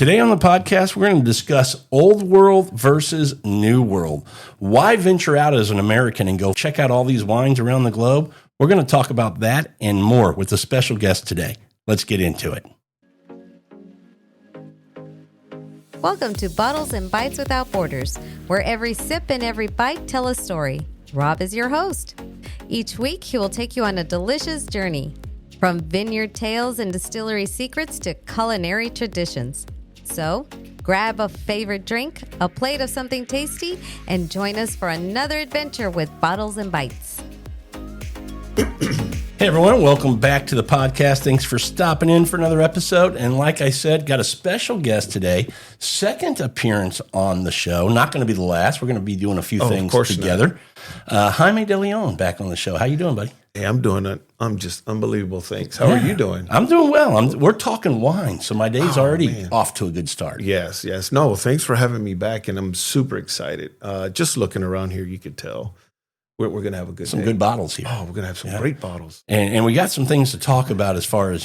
Today on the podcast, we're going to discuss old world versus new world. Why venture out as an American and go check out all these wines around the globe? We're going to talk about that and more with a special guest today. Let's get into it. Welcome to Bottles and Bites Without Borders, where every sip and every bite tell a story. Rob is your host. Each week, he will take you on a delicious journey, from vineyard tales and distillery secrets to culinary traditions. So, grab a favorite drink, a plate of something tasty, and join us for another adventure with Bottles and Bites. Hey everyone, welcome back to the podcast. Thanks for stopping in for another episode. And like I said, got a special guest today. Second appearance on the show. Not going to be the last. We're going to be doing a few things together. Jaime Deleon back on the show. How you doing, buddy? Hey, I'm doing it. I'm just unbelievable. Thanks. How are you doing? I'm doing well. We're talking wine, so my day's already off to a good start. Yes. No, thanks for having me back, and I'm super excited. Just looking around here, you could tell we're going to have a good Some good bottles here. Oh, we're going to have some great bottles. And we got some things to talk about as far as,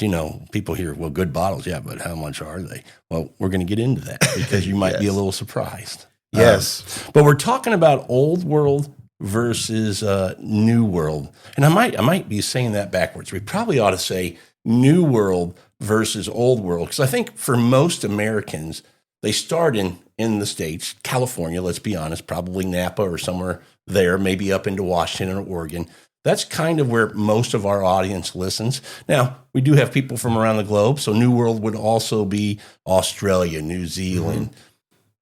people hear, well, good bottles, yeah, but how much are they? Well, we're going to get into that because you might be a little surprised. Yes. But we're talking about old world versus new world. And I might be saying that backwards. We probably ought to say new world versus old world, because I think for most Americans, they start in the States, California, let's be honest, probably Napa or somewhere there, maybe up into Washington or Oregon. That's kind of where most of our audience listens. Now, we do have people from around the globe, so New World would also be Australia, New Zealand. Mm-hmm.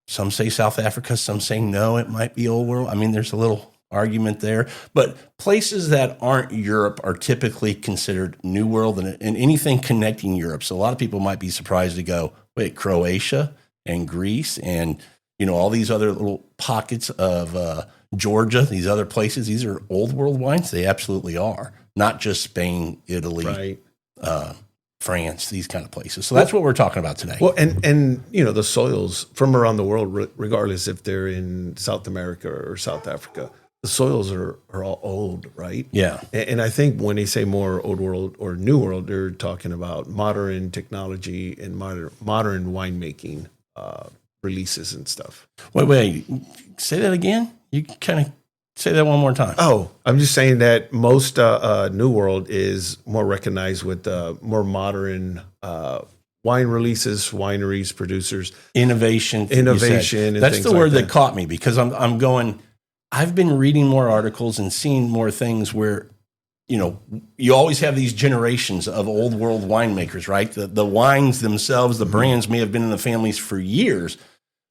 Some say South Africa, some say no, it might be Old World. I mean, there's a little argument there. But places that aren't Europe are typically considered New World, and anything connecting Europe. So a lot of people might be surprised to go, wait, Croatia and Greece and, all these other little pockets of Georgia, these other places, these are old world wines? They absolutely are. Not just Spain, Italy, France, these kind of places. So that's what we're talking about today. Well, and the soils from around the world, regardless if they're in South America or South Africa, the soils are all old, right? Yeah. And I think when they say more old world or new world, they're talking about modern technology and modern winemaking releases and stuff. Wait, say that again? You kind of say that one more time. Oh, I'm just saying that most New World is more recognized with more modern wine releases, wineries, producers. Innovation. And that's things the word like that caught me, because I'm going, I've been reading more articles and seeing more things where, you always have these generations of old world winemakers, right? The wines themselves, the brands may have been in the families for years,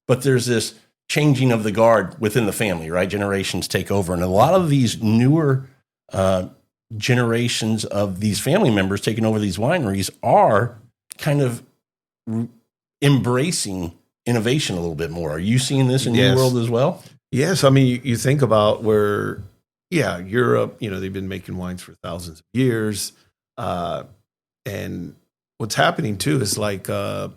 but there's this changing of the guard within the family, right? Generations take over. And a lot of these newer generations of these family members taking over these wineries are kind of embracing innovation a little bit more. Are you seeing this in New World as well? Yes. I mean, you think about where, Europe, they've been making wines for thousands of years. And what's happening too is like the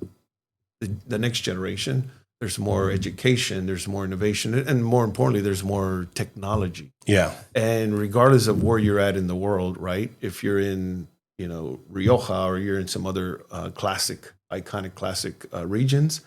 next generation, there's more education, there's more innovation, and more importantly, there's more technology. Yeah. And regardless of where you're at in the world, right? If you're in, Rioja or you're in some other iconic classic regions,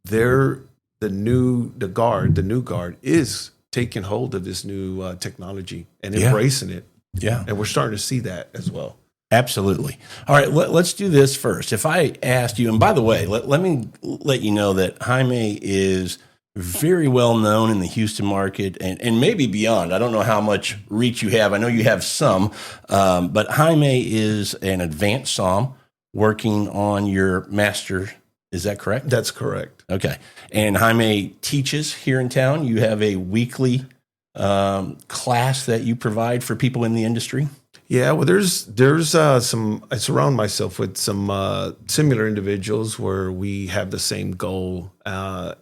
the new guard is taking hold of this new technology and embracing it. Yeah. And we're starting to see that as well. Absolutely. All right, let's do this first. If I asked you, and by the way, let me let you know that Jaime is very well known in the Houston market and maybe beyond. I don't know how much reach you have. I know you have some, but Jaime is an advanced som working on your master. Is that correct? That's correct. Okay. And Jaime teaches here in town. You have a weekly class that you provide for people in the industry? Yeah, well, there's some. I surround myself with some similar individuals where we have the same goal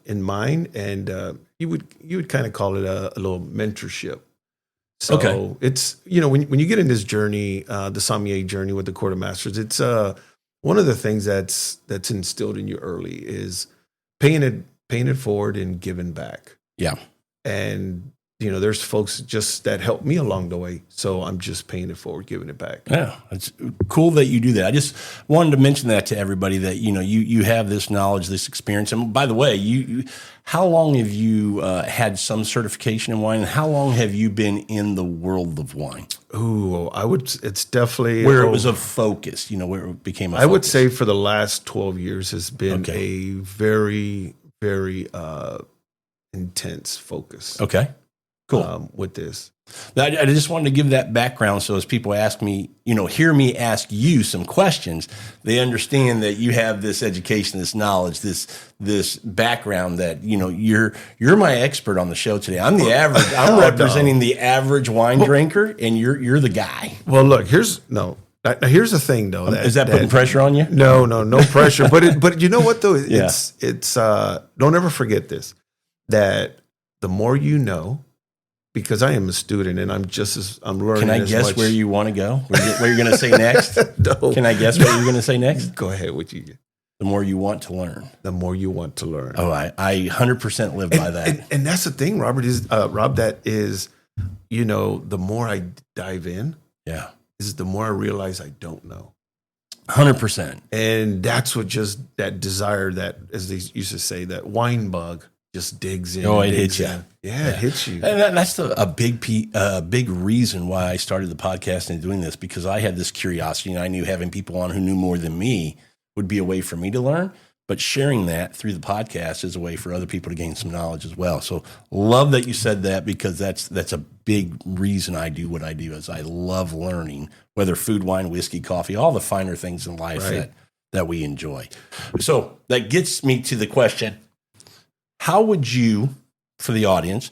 in mind, and you would kind of call it a little mentorship. So it's when you get in this journey, the sommelier journey with the Court of Masters, it's one of the things that's instilled in you early is paying it forward and giving back. Yeah, and there's folks just that helped me along the way. So I'm just paying it forward, giving it back. Yeah, it's cool that you do that. I just wanted to mention that to everybody that, you have this knowledge, this experience. And by the way, how long have you had some certification in wine, and how long have you been in the world of wine? Ooh, it's definitely where it was a focus, where it became a focus. I would say for the last 12 years has been a very, very intense focus. Okay. Cool. With this. I just wanted to give that background so as people ask me, hear me ask you some questions, they understand that you have this education, this knowledge, this background that, you're my expert on the show today. I'm the average. I'm representing the average wine drinker, and you're the guy. Well, look, here's the thing though. Is that putting pressure on you? No pressure. But you know what though? It's don't ever forget this, that the more you know, because I am a student and I'm learning. Can I guess where you want to go? Where you're going to say next? No. Can I guess what you're going to say next? Go ahead with you. The more you want to learn. The more you want to learn. Oh, I 100% live by that. And that's the thing, Rob, that is, the more I dive in, is the more I realize I don't know. 100%. And that's what just that desire, that, as they used to say, that wine bug just digs in. Oh, it hits you. Yeah, it hits you. And that's a big reason why I started the podcast and doing this, because I had this curiosity, and I knew having people on who knew more than me would be a way for me to learn. But sharing that through the podcast is a way for other people to gain some knowledge as well. So love that you said that, because that's a big reason I do what I do, is I love learning, whether food, wine, whiskey, coffee, all the finer things in life that we enjoy. So that gets me to the question, how would you, for the audience,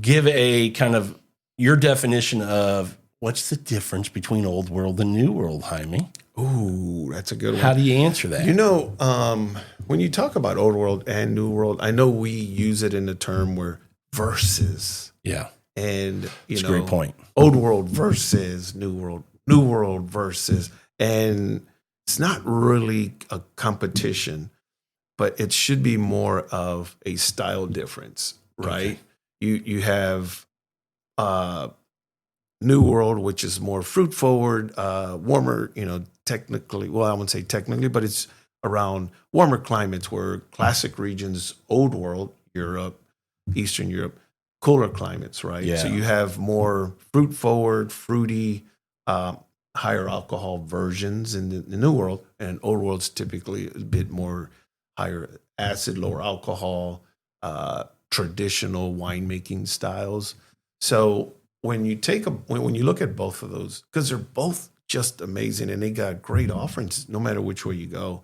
give a kind of your definition of what's the difference between old world and new world, Jaime? Ooh, that's a good one. How do you answer that? When you talk about old world and new world, I know we use it in the term where versus. Yeah. And, That's a great point. Old world versus new world versus. And it's not really a competition, but it should be more of a style difference, right? Okay. You have New World, which is more fruit forward, warmer, technically, well, I wouldn't say technically, but it's around warmer climates, where classic regions, Old World, Europe, Eastern Europe, cooler climates, right? Yeah. So you have more fruit forward, fruity, higher alcohol versions in the New World, and Old World's typically a bit more higher acid, lower alcohol, traditional winemaking styles. So when you when you look at both of those, because they're both just amazing and they got great offerings no matter which way you go.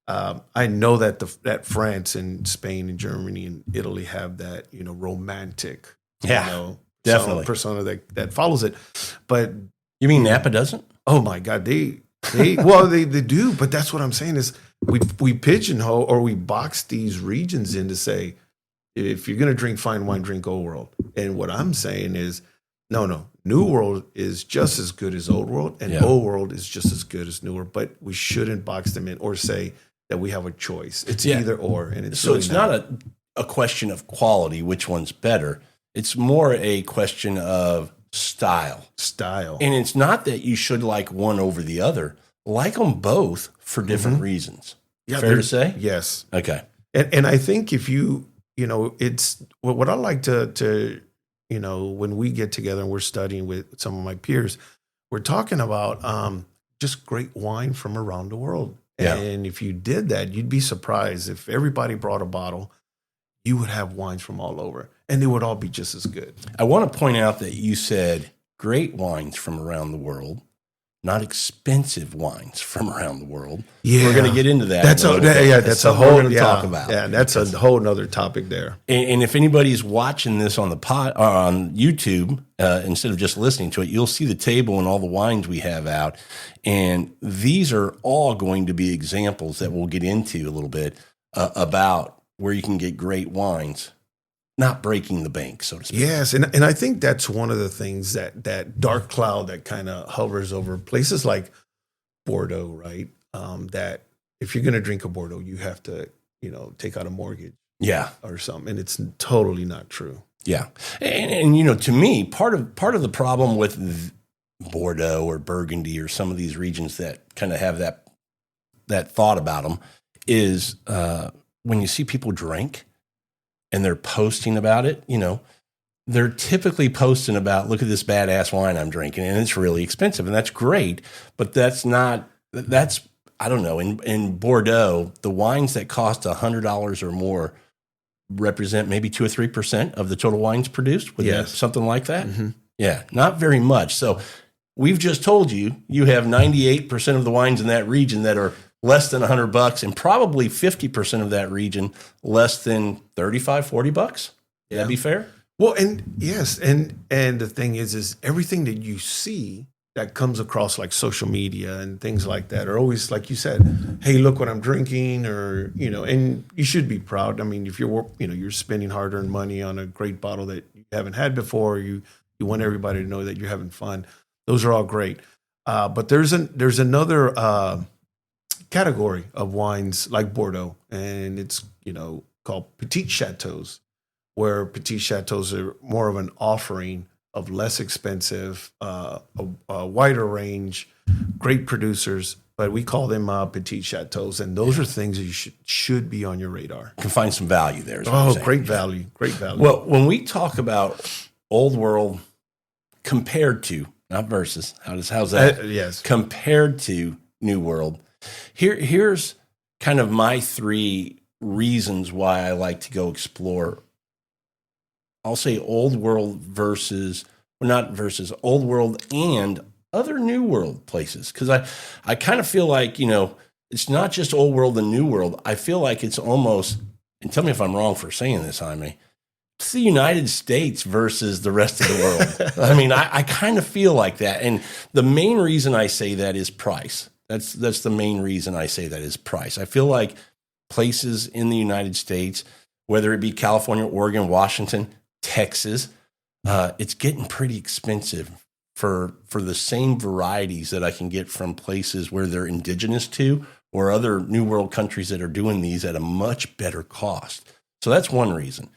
I know that that France and Spain and Germany and Italy have that, romantic, definitely persona that follows it. But you mean Napa doesn't? Oh my God, they do. But that's what I'm saying is we pigeonhole or we box these regions in to say, if you're going to drink fine wine, drink Old World. And what I'm saying is, no. New World is just as good as Old World, and Old World is just as good as New World. But we shouldn't box them in or say that we have a choice. It's either or, and it's so really it's not a question of quality, which one's better. It's more a question of style. And it's not that you should like one over the other. Like them both for different reasons. Yeah, fair to say? Yes. Okay. And I think if it's what I like to when we get together and we're studying with some of my peers, we're talking about just great wine from around the world. Yeah. And if you did that, you'd be surprised if everybody brought a bottle, you would have wines from all over, and they would all be just as good. I want to point out that you said great wines from around the world, not expensive wines from around the world. Yeah, we're going to get into that. That's a whole talk about. Yeah, that's a whole nother topic there. And if anybody's watching this on the on YouTube, instead of just listening to it, you'll see the table and all the wines we have out. And these are all going to be examples that we'll get into a little bit about where you can get great wines, not breaking the bank, so to speak. Yes, and I think that's one of the things that dark cloud that kind of hovers over places like Bordeaux, right? That if you're going to drink a Bordeaux, you have to, take out a mortgage. Yeah. Or something. And it's totally not true. Yeah. And to me, part of the problem with Bordeaux or Burgundy or some of these regions that kind of have that thought about them is when you see people drink and they're posting about it, they're typically posting about, look at this badass wine I'm drinking, and it's really expensive, and that's great, but that's I don't know, in Bordeaux, the wines that cost $100 or more represent maybe 2 or 3% of the total wines produced. Would that something like that? Mm-hmm. Yeah, not very much. So we've just told you have 98% of the wines in that region that are less than $100, and probably 50% of that region less than $35, $40. Yeah. That'd be fair? Well, and yes, and the thing is everything that you see that comes across like social media and things like that are always, like you said, hey, look what I'm drinking, or, and you should be proud. I mean, if you're spending hard-earned money on a great bottle that you haven't had before, you want everybody to know that you're having fun. Those are all great. But there's another category of wines like Bordeaux, and it's, called Petit Chateaus, where Petit Chateaus are more of an offering of less expensive, a wider range, great producers, but we call them Petit Chateaus, and those are things that you should be on your radar. You can find some value there. Great value. Well, when we talk about old world compared to, not versus, how's that? Yes. Compared to new world, here's kind of my 3 reasons why I like to go explore. I'll say old world old world and other new world places. Because I kind of feel like, it's not just old world and new world. I feel like it's almost, and tell me if I'm wrong for saying this, Jaime, it's the United States versus the rest of the world. I mean, I kind of feel like that. And the main reason I say that is price. That's the main reason I say that is price. I feel like places in the United States, whether it be California, Oregon, Washington, Texas, it's getting pretty expensive for the same varieties that I can get from places where they're indigenous to, or other new world countries that are doing these at a much better cost. So that's one reason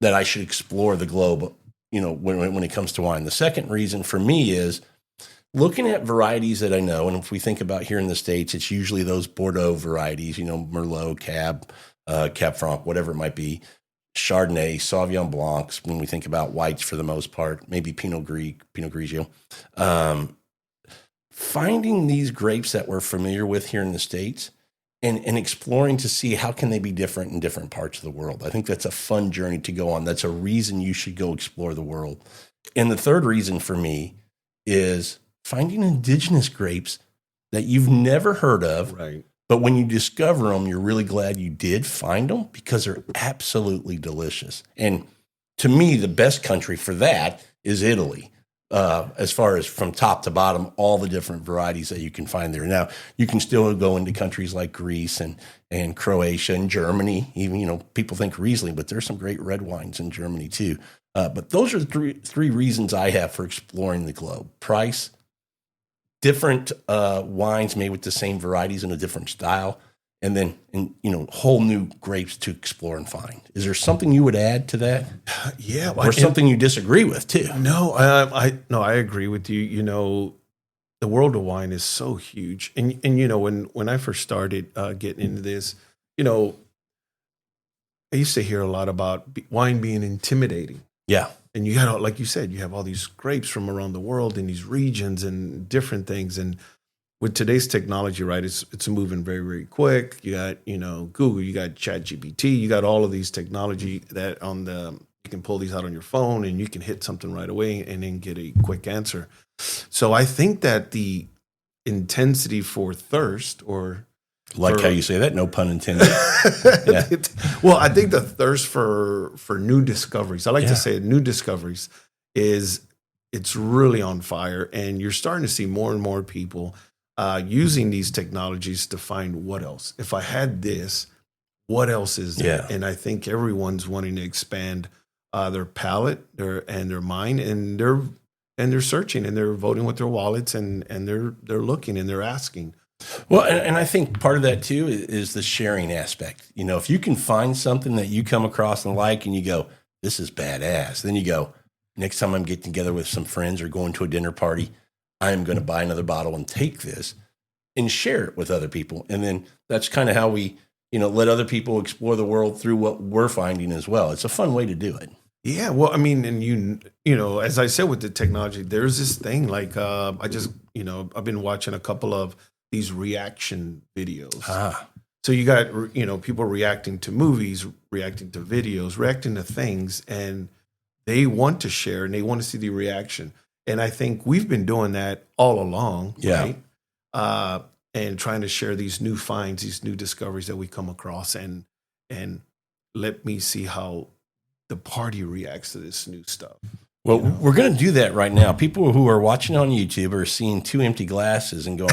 that I should explore the globe, when it comes to wine. The second reason for me is looking at varieties that I know, and if we think about here in the States, it's usually those Bordeaux varieties, Merlot, Cab, Cab Franc, whatever it might be. Chardonnay, Sauvignon Blancs, when we think about whites for the most part, maybe Pinot Grigio. Finding these grapes that we're familiar with here in the States and exploring to see how can they be different in different parts of the world. I think that's a fun journey to go on. That's a reason you should go explore the world. And the third reason for me is finding indigenous grapes that you've never heard of. Right. But when you discover them, you're really glad you did find them because they're absolutely delicious. And to me, the best country for that is Italy, as far as from top to bottom, all the different varieties that you can find there. Now, you can still go into countries like Greece and Croatia and Germany. Even, people think Riesling, but there's some great red wines in Germany too. But those are three reasons I have for exploring the globe. Price, different wines made with the same varieties in a different style, and then whole new grapes to explore and find. Is there something you would add to that? Yeah, or something you disagree with too? No, I agree with you. The world of wine is so huge, and when I first started getting into this, I used to hear a lot about wine being intimidating. Yeah. And you got, like you said, you have all these grapes from around the world in these regions and different things. And with today's technology, right, it's moving very, very quick. You got, Google, you got ChatGPT, you got all of these technology that you can pull these out on your phone and you can hit something right away and then get a quick answer. So I think that the intensity for thirst how you say that, no pun intended. Yeah. Well, I think the thirst for new discoveries, I like to say new discoveries, it's really on fire. And you're starting to see more and more people using these technologies to find what else. If I had this, what else is there? Yeah. And I think everyone's wanting to expand their palate and their mind, and they're searching and they're voting with their wallets and they're looking and they're asking. Well, and I think part of that too is the sharing aspect. If you can find something that you come across and like, and you go, this is badass. Then you go, next time I'm getting together with some friends or going to a dinner party, I'm going to buy another bottle and take this and share it with other people. And then that's kind of how we, let other people explore the world through what we're finding as well. It's a fun way to do it. Yeah, well, I mean, and as I said with the technology, there's this thing like I've been watching a couple of these reaction videos. So you got people reacting to movies, reacting to videos, reacting to things, and they want to share and they want to see the reaction. And I think we've been doing that all along, right? And trying to share these new finds, these new discoveries that we come across, and let me see how the party reacts to this new stuff. Well, we're going to do that right now. People who are watching on YouTube are seeing 2 empty glasses and going,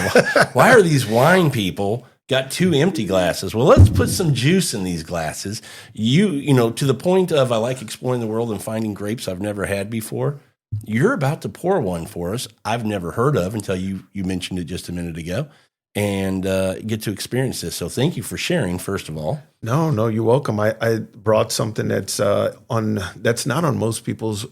why are these wine people got 2 empty glasses? Well, let's put some juice in these glasses. To the point of I like exploring the world and finding grapes I've never had before. You're about to pour one for us I've never heard of until you mentioned it just a minute ago, and get to experience this. So thank you for sharing, first of all. No, you're welcome. I brought something that's not on most people's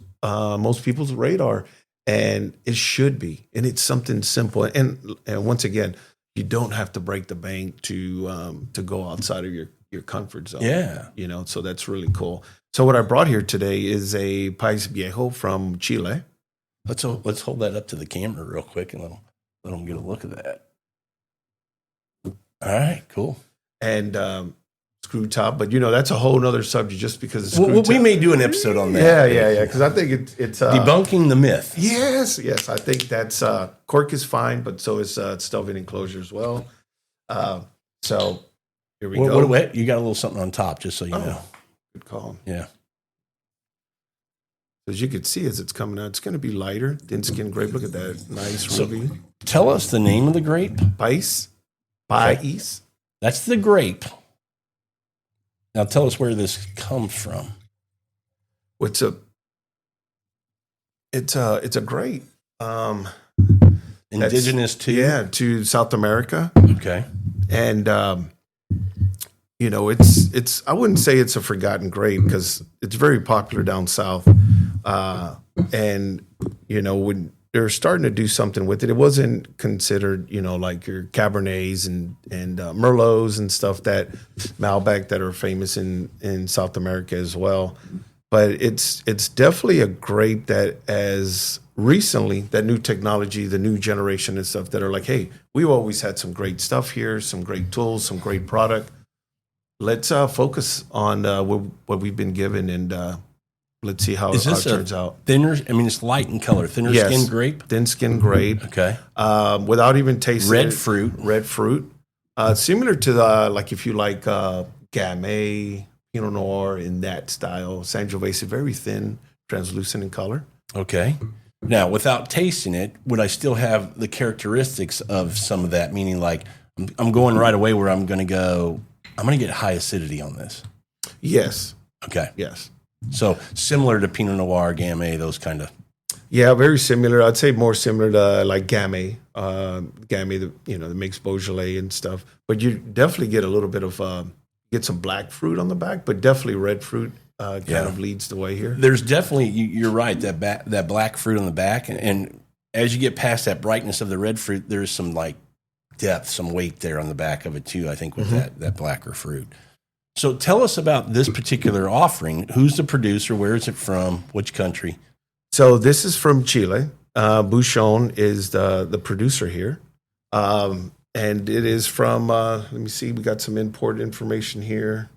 radar, and it should be. And it's something simple. And once again, you don't have to break the bank to go outside of your comfort zone. Yeah. So that's really cool. So what I brought here today is a País Viejo from Chile. Let's hold that up to the camera real quick and let them get a look at that. All right, cool. And screw top, but that's a whole nother subject just because it's well, we may do an episode on that. Yeah, because I think it's debunking the myth. Yes, I think that's cork is fine, but so is Stelvin enclosure as well. So here we go. You got a little something on top, just so you know. Good call. Yeah. As you can see, as it's coming out, it's going to be lighter, thin skin grape. Look at that nice ruby. Tell us the name of the grape. País. That's the grape. Now tell us where this comes from. It's a grape. Indigenous to South America. Okay. And it's I wouldn't say it's a forgotten grape because it's very popular down south. And when they're starting to do something with it, it wasn't considered, like your Cabernets and Merlots and stuff that Malbec that are famous in South America as well. But it's definitely a grape that as recently, that new technology, the new generation and stuff that are like, hey, we've always had some great stuff here, some great tools, some great product. Let's focus on what we've been given and let's see how it turns out. Thinner, it's light in color. Thinner skin grape? Thin skin grape. Okay. Without even tasting red fruit. Red fruit. Similar to like if you like Gamay, Pinot Noir in that style. Sangiovese, very thin, translucent in color. Okay. Now, without tasting it, would I still have the characteristics of some of that? Meaning like I'm going right away where I'm going to get high acidity on this. Yes. Okay. Yes. So similar to Pinot Noir, Gamay, those kind of. Yeah, very similar. I'd say more similar to like Gamay, that makes Beaujolais and stuff. But you definitely get a little bit of get some black fruit on the back, but definitely red fruit kind of leads the way here. There's definitely you're right that black fruit on the back, and as you get past that brightness of the red fruit, there's some like depth, some weight there on the back of it too. I think with that blacker fruit. So tell us about this particular offering. Who's the producer? Where is it from? Which country? So this is from Chile. Bouchon is the producer here. And it is from, let me see, we got some import information here.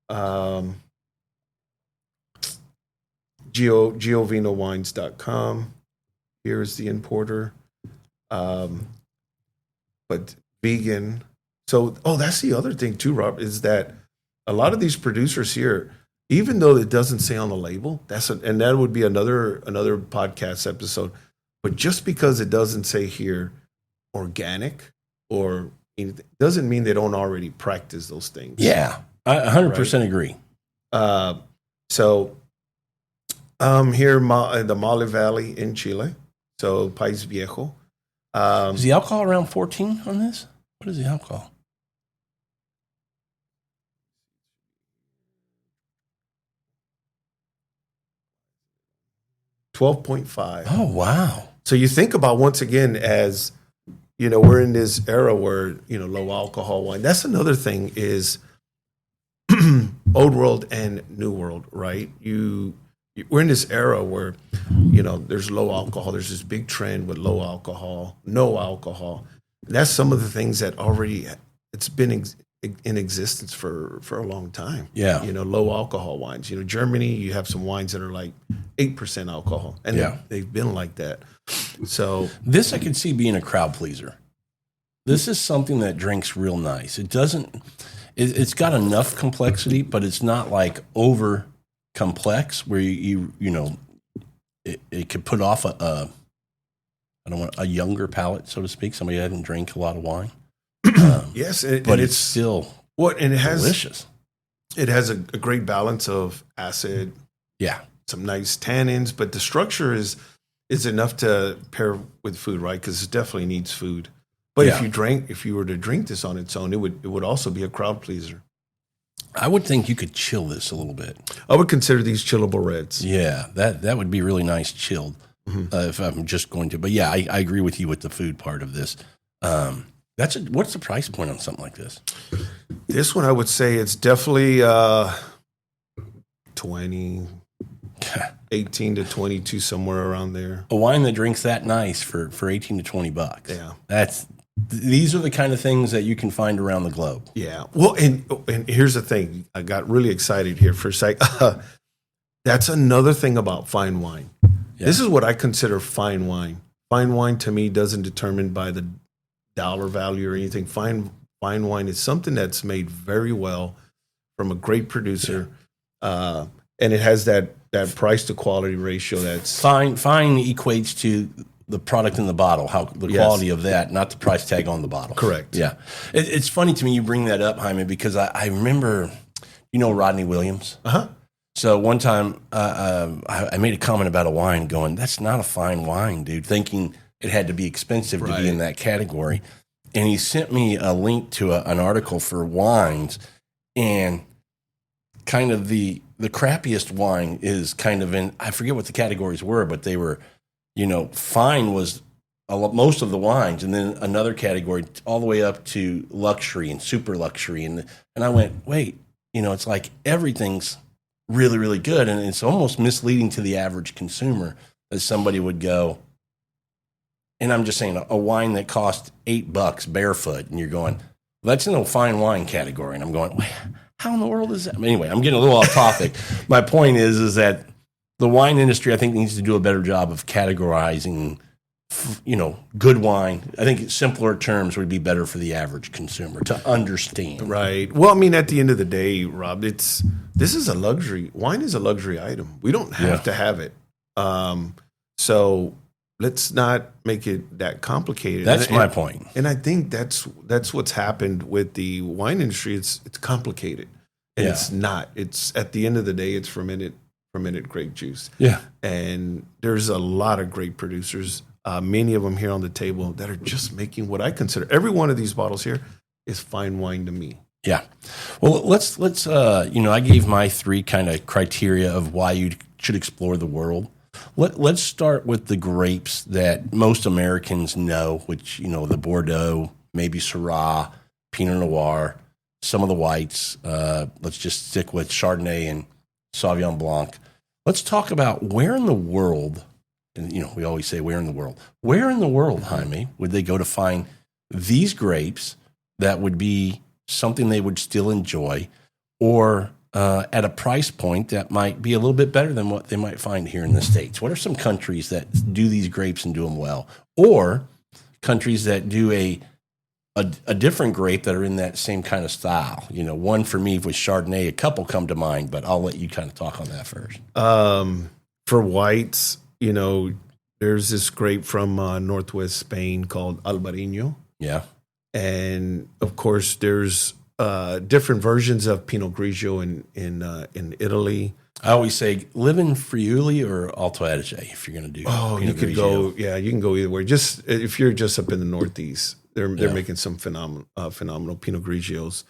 GioVinoWines.com. Here's the importer. But vegan. So, that's the other thing too, Rob, is that a lot of these producers here, even though it doesn't say on the label, and that would be another podcast episode. But just because it doesn't say here organic or anything, doesn't mean they don't already practice those things. Yeah, I 100% agree. So here in the Maule Valley in Chile, so País Viejo. Is the alcohol around 14 on this? What is the alcohol? 12.5. Oh, wow. So you think about, once again, as we're in this era where low alcohol wine. That's another thing is old world and new world, right? We're in this era where there's low alcohol. There's this big trend with low alcohol, no alcohol. That's some of the things that already it's been in existence for a long time. Yeah. Low alcohol wines. Germany, you have some wines that are like 8% alcohol, and they've been like that. So this I could see being a crowd pleaser. This is something that drinks real nice. It's got enough complexity, but it's not like over complex where it could put off I don't want a younger palate, so to speak. Somebody who hadn't drank a lot of wine. Yes, but it's still delicious. It has a great balance of acid. Yeah, some nice tannins, but the structure is enough to pair with food, right? Because it definitely needs food. But if you were to drink this on its own, it would also be a crowd pleaser. I would think you could chill this a little bit. I would consider these chillable reds. Yeah, that would be really nice chilled if I'm just going to. But yeah, I agree with you with the food part of this. What's the price point on something like this? This one, I would say it's definitely 20, 18 to 22, somewhere around there. A wine that drinks that nice for $18 to $20. Yeah, these are the kind of things that you can find around the globe. Yeah. Well, and here's the thing. I got really excited here for a sec. That's another thing about fine wine. Yeah. This is what I consider fine wine. Fine wine to me doesn't determine by the dollar value or anything. Fine wine is something that's made very well from a great producer, and it has that price to quality ratio. That's fine. Fine equates to the product in the bottle, quality of that, not the price tag on the bottle. Correct. Yeah. It's funny to me you bring that up, Jaime, because I remember, Rodney Williams? Uh-huh. So one time I made a comment about a wine going, that's not a fine wine, dude, thinking it had to be expensive to be in that category. And he sent me a link to an article for wines, and kind of the crappiest wine is kind of in, I forget what the categories were, but they were, fine was most of the wines, and then another category all the way up to luxury and super luxury. And I went, wait, it's like everything's really, really good. And it's almost misleading to the average consumer that somebody would go, and I'm just saying a wine that cost $8 barefoot, and you're going, well, that's in the fine wine category. And I'm going, wait, how in the world is that? Anyway, I'm getting a little off topic. My point is that the wine industry, I think, needs to do a better job of categorizing, good wine. I think simpler terms would be better for the average consumer to understand. Right. Well, I mean, at the end of the day, Rob, this is a luxury. Wine is a luxury item. We don't have to have it. So let's not make it that complicated. That's my point. And I think that's what's happened with the wine industry. It's complicated, and it's not. It's, at the end of the day, it's fermented grape juice. Yeah. And there's a lot of great producers, many of them here on the table, that are just making what I consider, every one of these bottles here is fine wine to me. Yeah. Well, let's I gave my 3 kind of criteria of why you should explore the world. Let's start with the grapes that most Americans know, which, the Bordeaux, maybe Syrah, Pinot Noir, some of the whites. Let's just stick with Chardonnay and Sauvignon Blanc. Let's talk about where in the world, and we always say where in the world, Jaime, would they go to find these grapes that would be something they would still enjoy, or at a price point that might be a little bit better than what they might find here in the States? What are some countries that do these grapes and do them well, or countries that do a different grape that are in that same kind of style? One for me was Chardonnay. A couple come to mind, but I'll let you kind of talk on that first. For whites, there's this grape from northwest Spain called Albarino. Yeah. And of course, there's different versions of Pinot Grigio in Italy. I always say live in Friuli or Alto Adige if you're going to do. Oh, Pinot you could Grigio. go. Yeah, you can go either way. Just if you're just up in the Northeast, they're making some phenomenal Pinot Grigios.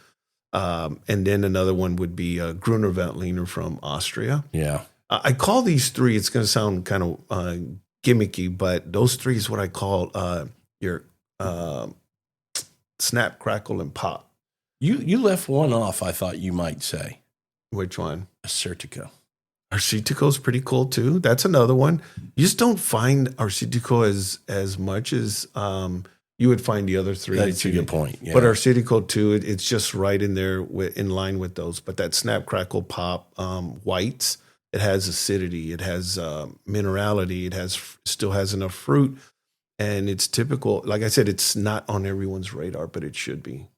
And then another one would be Gruner Veltliner from Austria. Yeah. I call these three. It's going to sound kind of gimmicky, but those three is what I call your snap, crackle, and pop. You left one off. I thought you might say Which one? Acertico. Arcitico is pretty cool too. That's another one. You just don't find Arcitico as much as you would find the other three. That's a good point. Yeah. But Arcitico too, it's just right in there in line with those. But that snap, crackle, pop whites, it has acidity, it has minerality, it still has enough fruit, and it's typical. Like I said, it's not on everyone's radar, but it should be.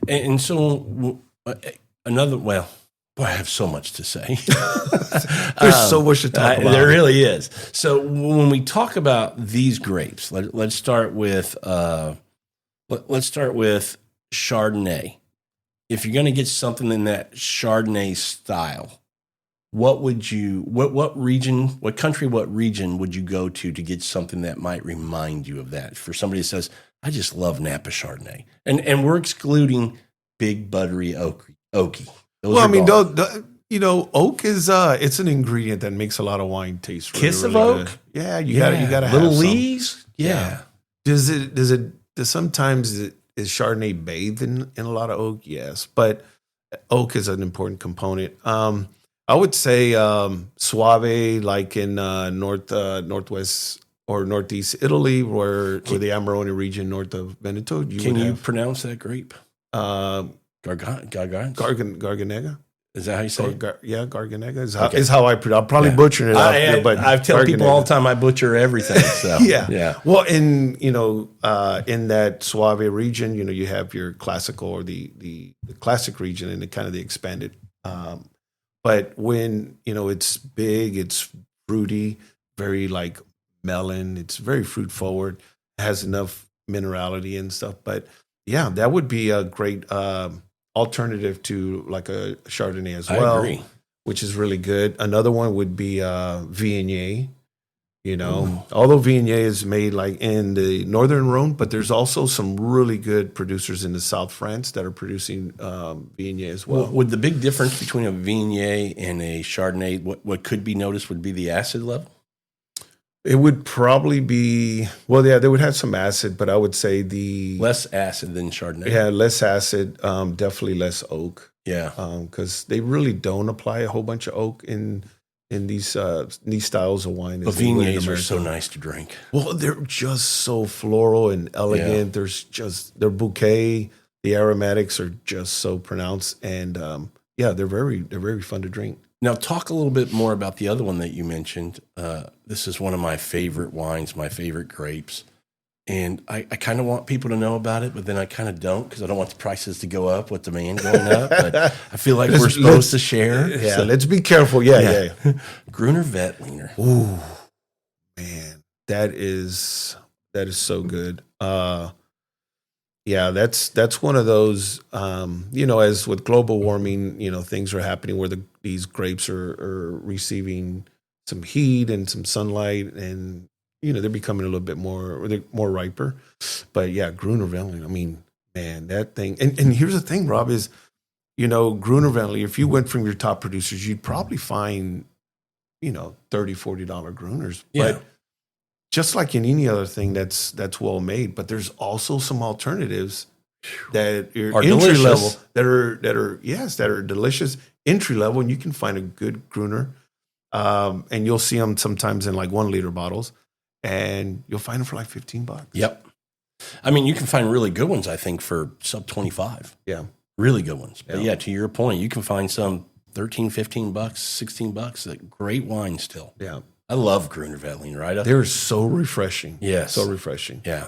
And so well, boy, I have so much to say. There's so much to talk about. There really is. So when we talk about these grapes, let's start with Chardonnay. If you're going to get something in that Chardonnay style, what region would you go to get something that might remind you of that? For somebody that says, I just love Napa Chardonnay. And we're excluding big, buttery, oaky. Oak is it's an ingredient that makes a lot of wine taste really, Kiss of really oak? good. Yeah, you gotta have little some. leaves. Yeah. Does sometimes is Chardonnay bathed in a lot of oak? Yes, but oak is an important component. I would say Soave, like in northwest or northeast Italy, where the Amarone region north of Veneto. Can you pronounce that grape? Garganega. Is that how you say it? Garganega is how I pronounce. I'm probably butchering it out there, but I tell people all the time I butcher everything. So yeah. Well, in that Soave region, you have your classical or the classic region and the kind of the expanded. But when it's big, it's fruity, very like melon. It's very fruit forward. Has enough minerality and stuff. But yeah, that would be a great alternative to like a Chardonnay as well. I agree. Which is really good. Another one would be Viognier. Ooh. Although Viognier is made like in the northern Rhone, but there's also some really good producers in the South France that are producing Viognier as well. Would the big difference between a Viognier and a Chardonnay, what could be noticed would be the acid level? It would probably be, they would have some acid, but I would say less acid than Chardonnay. Yeah, less acid, definitely less oak. Yeah, because they really don't apply a whole bunch of oak in these styles of wine. But Viogniers are so nice to drink. Well, they're just so floral and elegant. Yeah. There's just their bouquet, the aromatics are just so pronounced, and they're very fun to drink. Now, talk a little bit more about the other one that you mentioned. This is one of my favorite wines, my favorite grapes. And I kind of want people to know about it, but then I kind of don't because I don't want the prices to go up with demand going up. But I feel like we're supposed to share. Yeah, so let's be careful. Yeah. Gruner Veltliner. Ooh, man, that is so good. Yeah, that's one of those, as with global warming, things are happening where these grapes are receiving some heat and some sunlight, and they're becoming a little bit more riper. But yeah, Gruner Veltliner. I mean, man, that thing. And here's the thing, Rob, is Gruner Veltliner. If you went from your top producers, you'd probably find $30-$40 Gruners. Yeah. But just like in any other thing that's well made, but there's also some alternatives that are entry level that are delicious, entry level, and you can find a good Gruner, and you'll see them sometimes in like 1 liter bottles, and you'll find them for like $15. Yep. I mean, you can find really good ones, I think, for sub 25. Yeah. Really good ones. But yeah, to your point, you can find some $13, $15, $16. Like great wine still. Yeah. I love Gruner Veltliner, right? They're so refreshing. Yes. So refreshing. Yeah.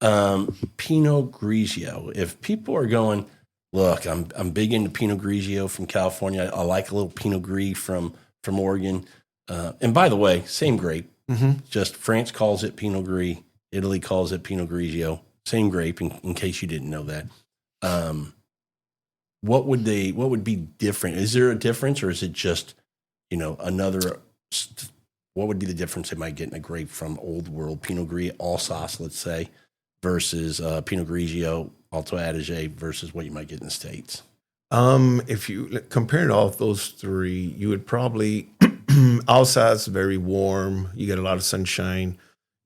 Pinot Grigio. If people are going, look, I'm big into Pinot Grigio from California. I like a little Pinot Gris from Oregon. And by the way, same grape. Mm-hmm. Just France calls it Pinot Gris. Italy calls it Pinot Grigio. Same grape, in case you didn't know that. What would be different? Is there a difference, or is it just, another? What would be the difference they might get in a grape from Old World Pinot Gris, Alsace, let's say, versus Pinot Grigio, Alto Adige, versus what you might get in the States? If you compare all of those three, you would probably Alsace, very warm. You get a lot of sunshine.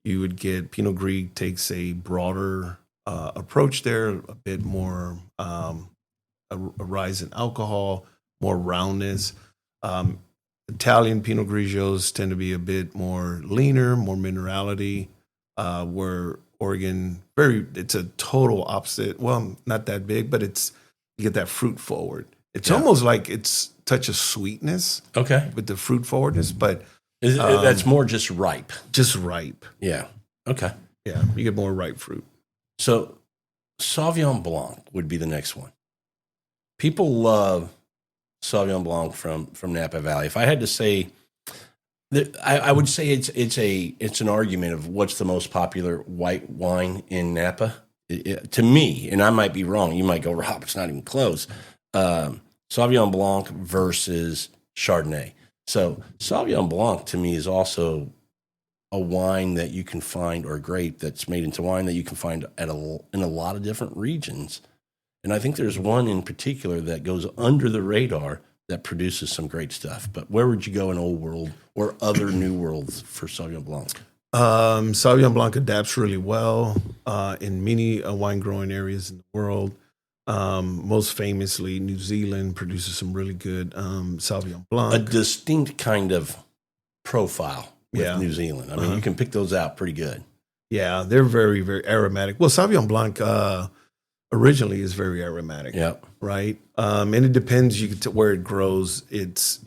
You would get Pinot Gris takes a broader approach there, a bit more a rise in alcohol, more roundness. Italian Pinot Grigios tend to be a bit more leaner, more minerality. Where Oregon, it's a total opposite. Well, not that big, but you get that fruit forward. It's almost like it's touch of sweetness. Okay. With the fruit forwardness, but that's more just ripe. Just ripe. Yeah. Okay. Yeah, you get more ripe fruit. So Sauvignon Blanc would be the next one. People love Sauvignon Blanc from Napa Valley. If I had to say, I would say it's an argument of what's the most popular white wine in Napa. To me, and I might be wrong. You might go, Rob, it's not even close. Sauvignon Blanc versus Chardonnay. So Sauvignon Blanc to me is also a wine that you can find, or a grape that's made into wine that you can find in a lot of different regions. And I think there's one in particular that goes under the radar that produces some great stuff. But where would you go in Old World or other New Worlds for Sauvignon Blanc? Sauvignon Blanc adapts really well in many wine growing areas in the world. Most famously, New Zealand produces some really good Sauvignon Blanc. A distinct kind of profile with New Zealand. I mean, you can pick those out pretty good. Yeah, they're very, very aromatic. Well, Sauvignon Blanc originally is very aromatic. Yeah. Right. And it depends where it grows. It's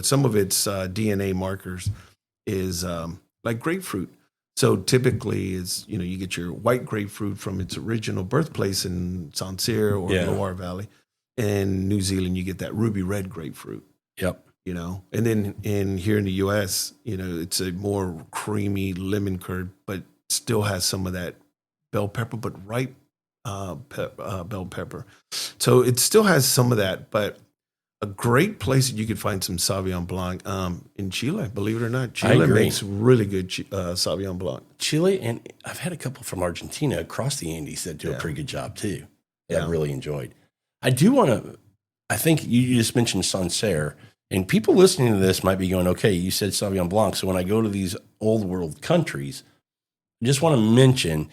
some of its DNA markers is like grapefruit. So typically you get your white grapefruit from its original birthplace in Sancerre or Loire Valley. And New Zealand, you get that ruby red grapefruit. Yep. And then here in the U.S., it's a more creamy lemon curd, but still has some of that bell pepper, but ripe bell pepper. So it still has some of that, but a great place that you could find some Sauvignon Blanc in Chile, believe it or not. Chile makes really good Sauvignon Blanc. Chile, and I've had a couple from Argentina across the Andes that do a pretty good job too. That I've really enjoyed. I think you just mentioned Sancerre, and people listening to this might be going, okay, you said Sauvignon Blanc. So when I go to these old world countries, I just want to mention,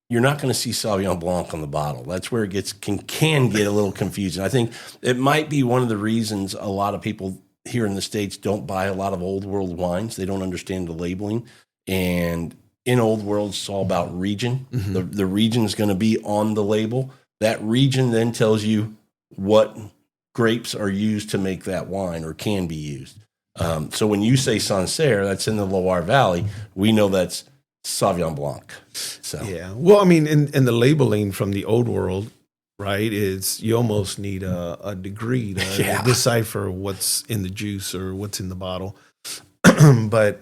you're not going to see Sauvignon Blanc on the bottle. That's where it can get a little confusing. I think it might be one of the reasons a lot of people here in the States don't buy a lot of old world wines. They don't understand the labeling. And in old world, it's all about region. Mm-hmm. The region is going to be on the label. That region then tells you what grapes are used to make that wine or can be used. So when you say Sancerre, that's in the Loire Valley, we know that's Sauvignon Blanc. So yeah, well, I mean, in the labeling from the old world, right, is you almost need a degree to decipher what's in the juice or what's in the bottle. But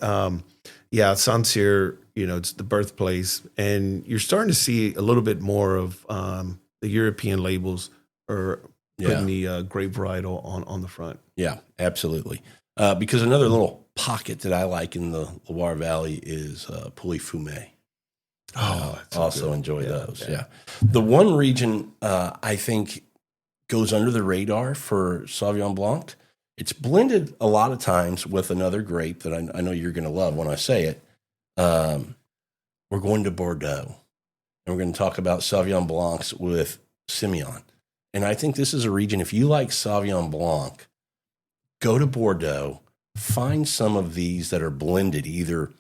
Sancerre, it's the birthplace, and you're starting to see a little bit more of the European labels or putting the grape varietal on the front. Yeah, absolutely. Because another little pocket that I like in the Loire Valley is Pouilly Fumé. Also enjoy those. Yeah. The one region I think goes under the radar for Sauvignon Blanc, it's blended a lot of times with another grape that I know you're going to love when I say it. We're going to Bordeaux, and we're going to talk about Sauvignon Blancs with Semillon. And I think this is a region, if you like Sauvignon Blanc, go to Bordeaux, find some of these that are blended, either,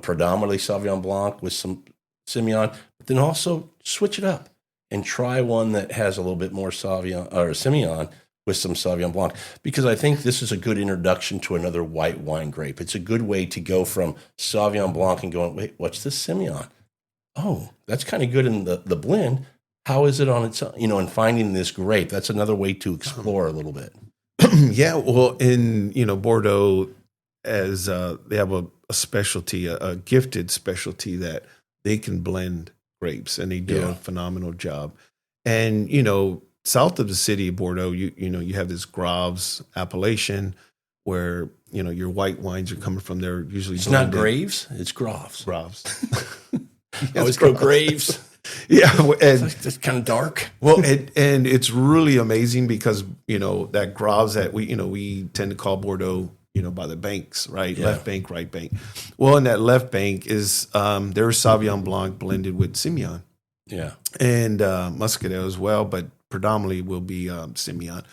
predominantly Sauvignon Blanc with some Semillon, but then also switch it up and try one that has a little bit more Sauvignon or Semillon with some Sauvignon Blanc, because I think this is a good introduction to another white wine grape. It's a good way to go from Sauvignon Blanc and going, wait, what's this Semillon? Oh, that's kind of good in the blend. How is it on its own? And finding this grape, that's another way to explore a little bit. Yeah, well, in Bordeaux, as they have a specialty, a gifted specialty that they can blend grapes, and they do a phenomenal job. And south of the city of Bordeaux, you have this Graves appellation where your white wines are coming from there. Usually, it's not Graves, it's Graves. Graves. I always go Graves. Yeah, and it's kind of dark. Well, and it's really amazing because that Graves that we tend to call Bordeaux, by the banks, right? Yeah. Left bank, right bank. Well, in that left bank is there's Sauvignon Blanc blended with Semillon Yeah. and Muscadet as well, but predominantly will be Semillon.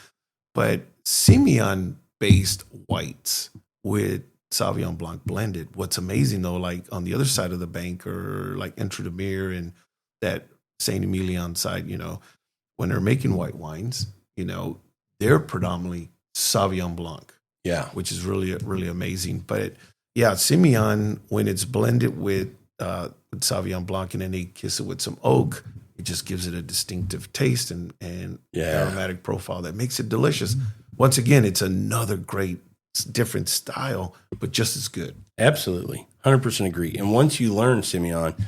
But Semillon-based whites with Sauvignon Blanc blended. What's amazing though, like on the other side of the bank, or like Entre de Mer and that Saint Emilion side, when they're making white wines, they're predominantly Sauvignon Blanc, Yeah. which is really, really amazing. But yeah, Semillon, when it's blended with Sauvignon Blanc and then they kiss it with some oak, it just gives it a distinctive taste and aromatic profile that makes it delicious. Once again, it's another great, different style, but just as good. Absolutely. 100% agree. And once you learn Semillon,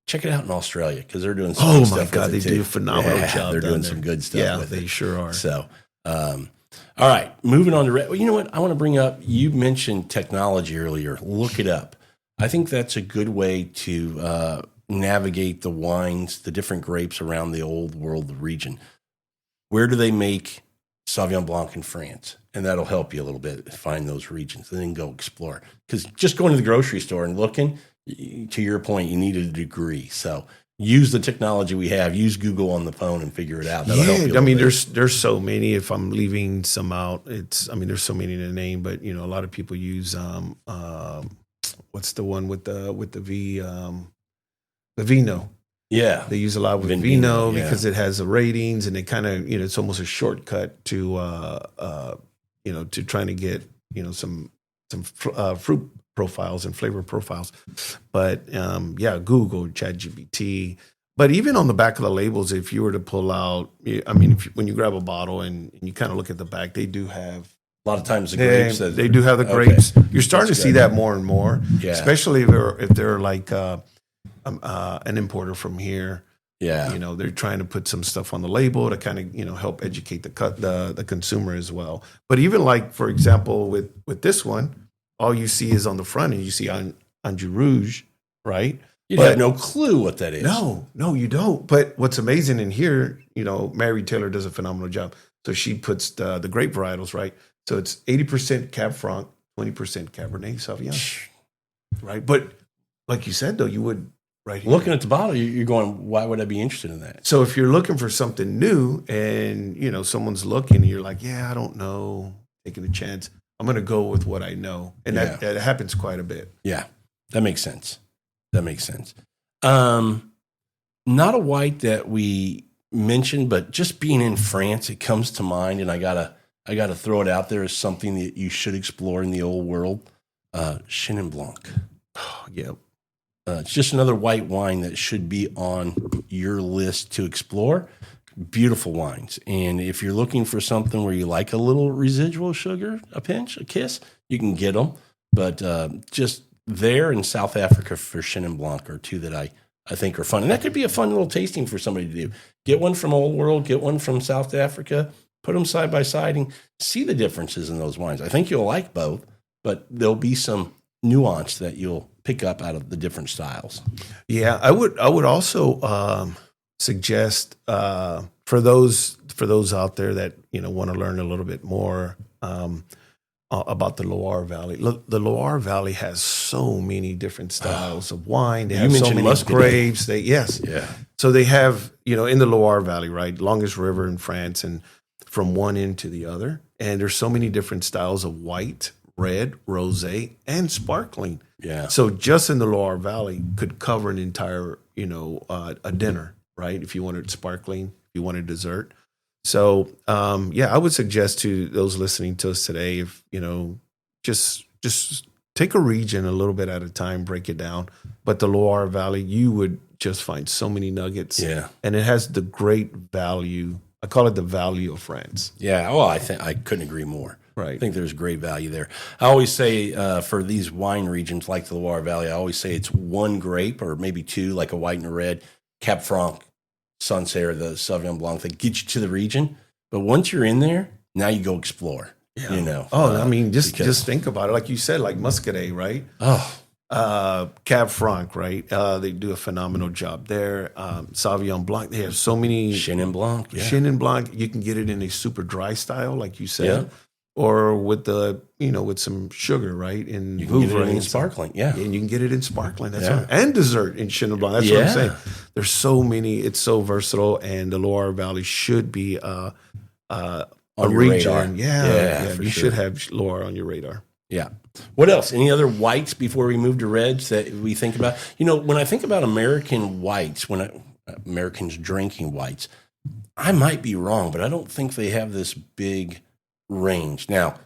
check it out in Australia because they're doing some good stuff. Oh my God, they do a phenomenal job. They're doing there. some good stuff. Yeah, with they it. sure are. So, all right, moving on to red. Well, you know what? I want to bring up, you mentioned technology earlier. Look it up. I think that's a good way to navigate the wines, the different grapes around the old world region. Where do they make Sauvignon Blanc in France? And that'll help you a little bit find those regions and then go explore. Because just going to the grocery store and looking, to your point, you need a degree. So use the technology we have. Use Google on the phone and figure it out. That'll help you a little bit. there's so many. If I'm leaving some out, there's so many to name. But a lot of people use what's the one with the V, Vino. Yeah, They use a lot with Vino, Vino because it has the ratings, and it kind of it's almost a shortcut to to trying to get some fruit profiles and flavor profiles. But Google, ChatGPT. But even on the back of the labels, if you were to pull out, when you grab a bottle and you kind of look at the back, they do have a lot of times the grapes. They do have the grapes. Okay. You're starting That's to see good. that more and more, Yeah. especially if they're like an importer from here. Yeah. They're trying to put some stuff on the label to kind of help educate the consumer as well. But even like, for example, with this one, all you see is on the front, and you see Anjou Rouge, right? You'd have no clue what that is. No, you don't. But what's amazing in here, Mary Taylor does a phenomenal job. So she puts the grape varietals, right? So it's 80% Cab Franc, 20% Cabernet Sauvignon, right? But like you said, though, you would right here. Looking at the bottle, you're going, why would I be interested in that? So if you're looking for something new and, someone's looking and you're like, yeah, I don't know, taking a chance, I'm going to go with what I know. And that happens quite a bit. Yeah, that makes sense. Not a white that we mentioned, but just being in France, it comes to mind, and I gotta throw it out there as something that you should explore in the old world. Chenin Blanc. Oh, yeah. It's just another white wine that should be on your list to explore. Beautiful wines. And if you're looking for something where you like a little residual sugar, a pinch, a kiss, you can get them. But just there in South Africa for Chenin Blanc are two that I think are fun. And that could be a fun little tasting for somebody to do. Get one from Old World, get one from South Africa, put them side by side and see the differences in those wines. I think you'll like both, but there'll be some nuance that you'll pick up out of the different styles. Yeah, I would also suggest for those out there that want to learn a little bit more about the Loire Valley. The Loire Valley has so many different styles of wine. They have so many grapes. So they have in the Loire Valley, right, longest river in France, and from one end to the other. And there's so many different styles of white, red, rosé, and sparkling. Yeah. So just in the Loire Valley could cover an entire, a dinner, right? If you wanted sparkling, if you wanted dessert. So, I would suggest to those listening to us today, if, just take a region a little bit at a time, break it down. But the Loire Valley, you would just find so many nuggets. Yeah. And it has the great value. I call it the value of France. Yeah. Well, I think I couldn't agree more. Right. I think there's great value there. I always say for these wine regions like the Loire Valley, I always say it's one grape or maybe two, like a white and a red, Cab Franc, Sancerre, the Sauvignon Blanc, that get you to the region. But once you're in there, now you go explore. Yeah. Just think about it. Like you said, like Muscadet, right? Cab Franc, right? They do a phenomenal job there. Sauvignon Blanc, they have so many. Chenin Blanc. Yeah. Chenin Blanc, you can get it in a super dry style, like you said. or with with some sugar, right? And You can get it Vouvray in and sparkling, yeah. and you can get it in sparkling. That's Yeah. right. And dessert in Chenin Blanc. That's what Yeah. I'm saying. There's so many. It's so versatile, and the Loire Valley should be a On your region. radar. Yeah, for you sure. should have Loire on your radar. Yeah. What else? Any other whites before we move to reds that we think about? When I think about American whites, Americans drinking whites, I might be wrong, but I don't think they have this big range. Now,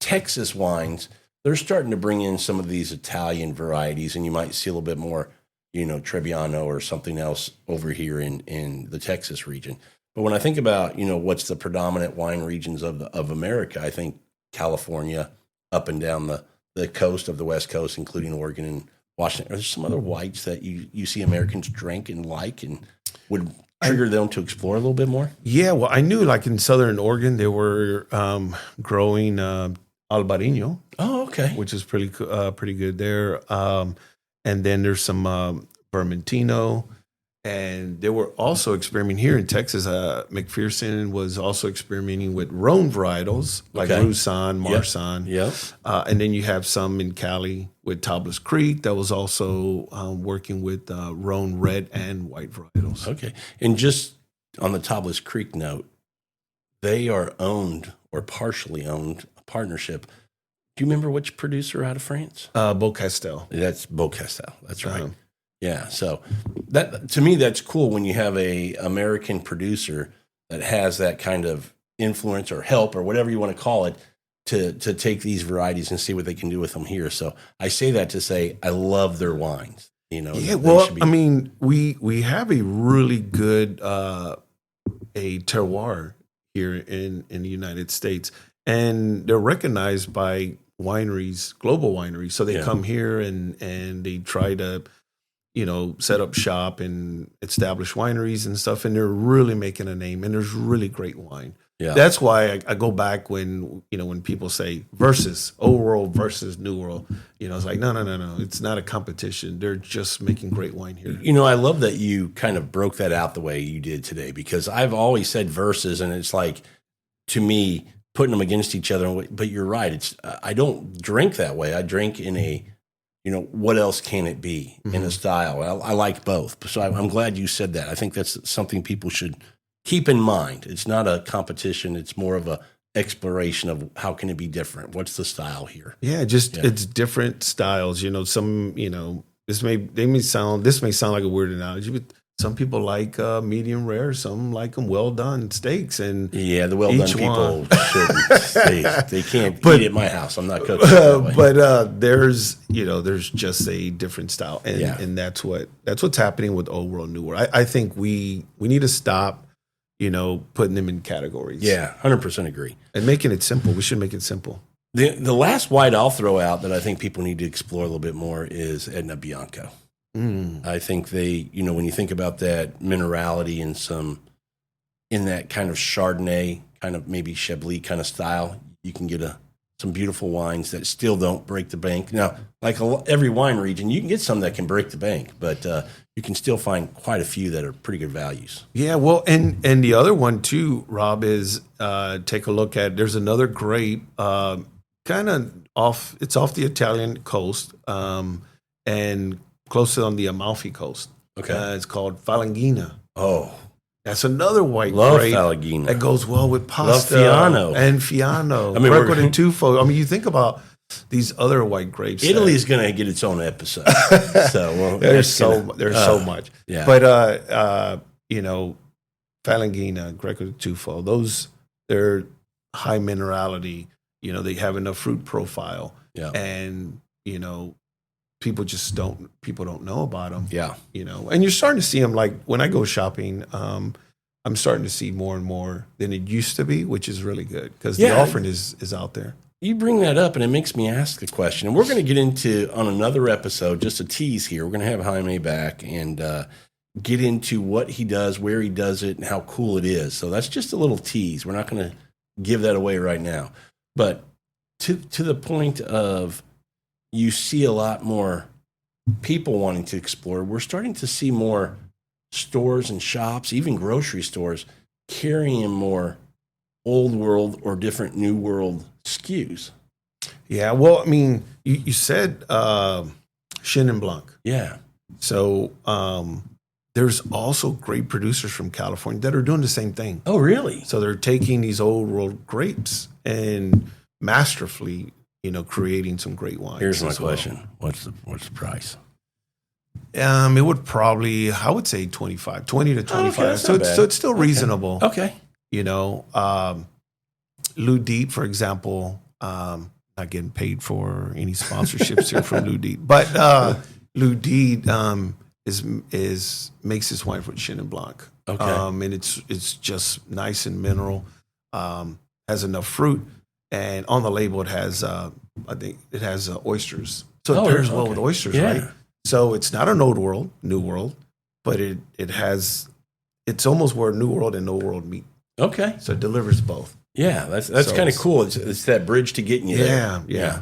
Texas wines, they're starting to bring in some of these Italian varieties, and you might see a little bit more, Trebbiano or something else over here in the Texas region. But when I think about, what's the predominant wine regions of America, I think California, up and down the coast of the West Coast, including Oregon and Washington. Are there some other whites that you see Americans drink and like and would trigger them to explore a little bit more? Yeah, well, I knew like in Southern Oregon they were growing Albarino, Okay. which is pretty good there. And then there's some Vermentino, and they were also experimenting here in Texas. McPherson was also experimenting with Rhone varietals like Okay. Roussan, Marsanne. Yep. And then you have some in Cali with Tablas Creek that was also working with Rhone red and white varietals. Okay. And just on the Tablas Creek note, they are owned or partially owned, a partnership. Do you remember which producer out of France? Beaucastel. That's Beaucastel. That's right. Uh-huh. Yeah. So that, to me, that's cool when you have a American producer that has that kind of influence or help or whatever you want to call it to take these varieties and see what they can do with them here. So I say that to say I love their wines. Yeah, they well, should be- I mean, we have a really good a terroir here in the United States, and they're recognized by wineries, global wineries. So they Yeah. come here and they try to, set up shop and establish wineries and stuff, and they're really making a name. And there's really great wine. Yeah. That's why I go back when people say versus old world versus new world. It's like no. It's not a competition. They're just making great wine here. I love that you kind of broke that out the way you did today, because I've always said versus, and it's like, to me, putting them against each other. But you're right. It's I don't drink that way. I drink in a, what else can it be in a style? I like both. So I'm glad you said that. I think that's something people should keep in mind. It's not a competition. It's more of a exploration of how can it be different? What's the style here? Yeah, it's different styles. This may sound like a weird analogy, but some people like medium rare, some like them well done steaks, and Yeah, the well done each people one. shouldn't. They can't eat at my house. I'm not cooking that way. But there's just a different style, and Yeah. and that's what's happening with old world, new world. I think we need to stop, putting them in categories. Yeah, 100% agree. and making it simple. We should make it simple. The last white I'll throw out that I think people need to explore a little bit more is Edna Bianco. I think they, when you think about that minerality and in that kind of Chardonnay, kind of maybe Chablis kind of style, you can get some beautiful wines that still don't break the bank. Now, like every wine region, you can get some that can break the bank, but you can still find quite a few that are pretty good values. Yeah, well, and the other one too, Rob, is take a look at. There's another grape, kind of off. It's off the Italian coast, and closer on the Amalfi coast. Okay. It's called Falangina. Oh, That's another white love grape Falangina. that goes well with pasta. Fiano. And Fiano. I mean, Greco di Tufo. I mean, you think about these other white grapes. Italy's going to get its own episode. So There's so much. Yeah. But Falangina, Greco di Tufo, they're high minerality. They have enough fruit profile. Yeah. And people don't know about them. Yeah. And you're starting to see them. Like when I go shopping, I'm starting to see more and more than it used to be, which is really good because the Yeah. offering is out there. You bring that up, and it makes me ask a question. And we're going to get into, on another episode, just a tease here. We're going to have Jaime back and get into what he does, where he does it, and how cool it is. So that's just a little tease. We're not going to give that away right now. But to the point of you see a lot more people wanting to explore, we're starting to see more stores and shops, even grocery stores, carrying more old world or different new world skews. Yeah, well, I mean, you said Chenin Blanc. Yeah. So there's also great producers from California that are doing the same thing. Oh, really? So they're taking these old world grapes and masterfully, creating some great wines. Here's my question: What's the price? It would probably, I would say 20 to 25. Okay, so it's still reasonable. Okay. Lou Deet, for example, not getting paid for any sponsorships here from Lou Deet, but Lou Deet makes his wine with Chenin Blanc. Okay. And it's just nice and mineral, has enough fruit, and on the label it has I think it has oysters, so it pairs well with oysters, right? So it's not an old world, new world, but it's almost where new world and old world meet. Okay. So it delivers both. Yeah, that's kind of cool. It's that bridge to getting you there. Yeah.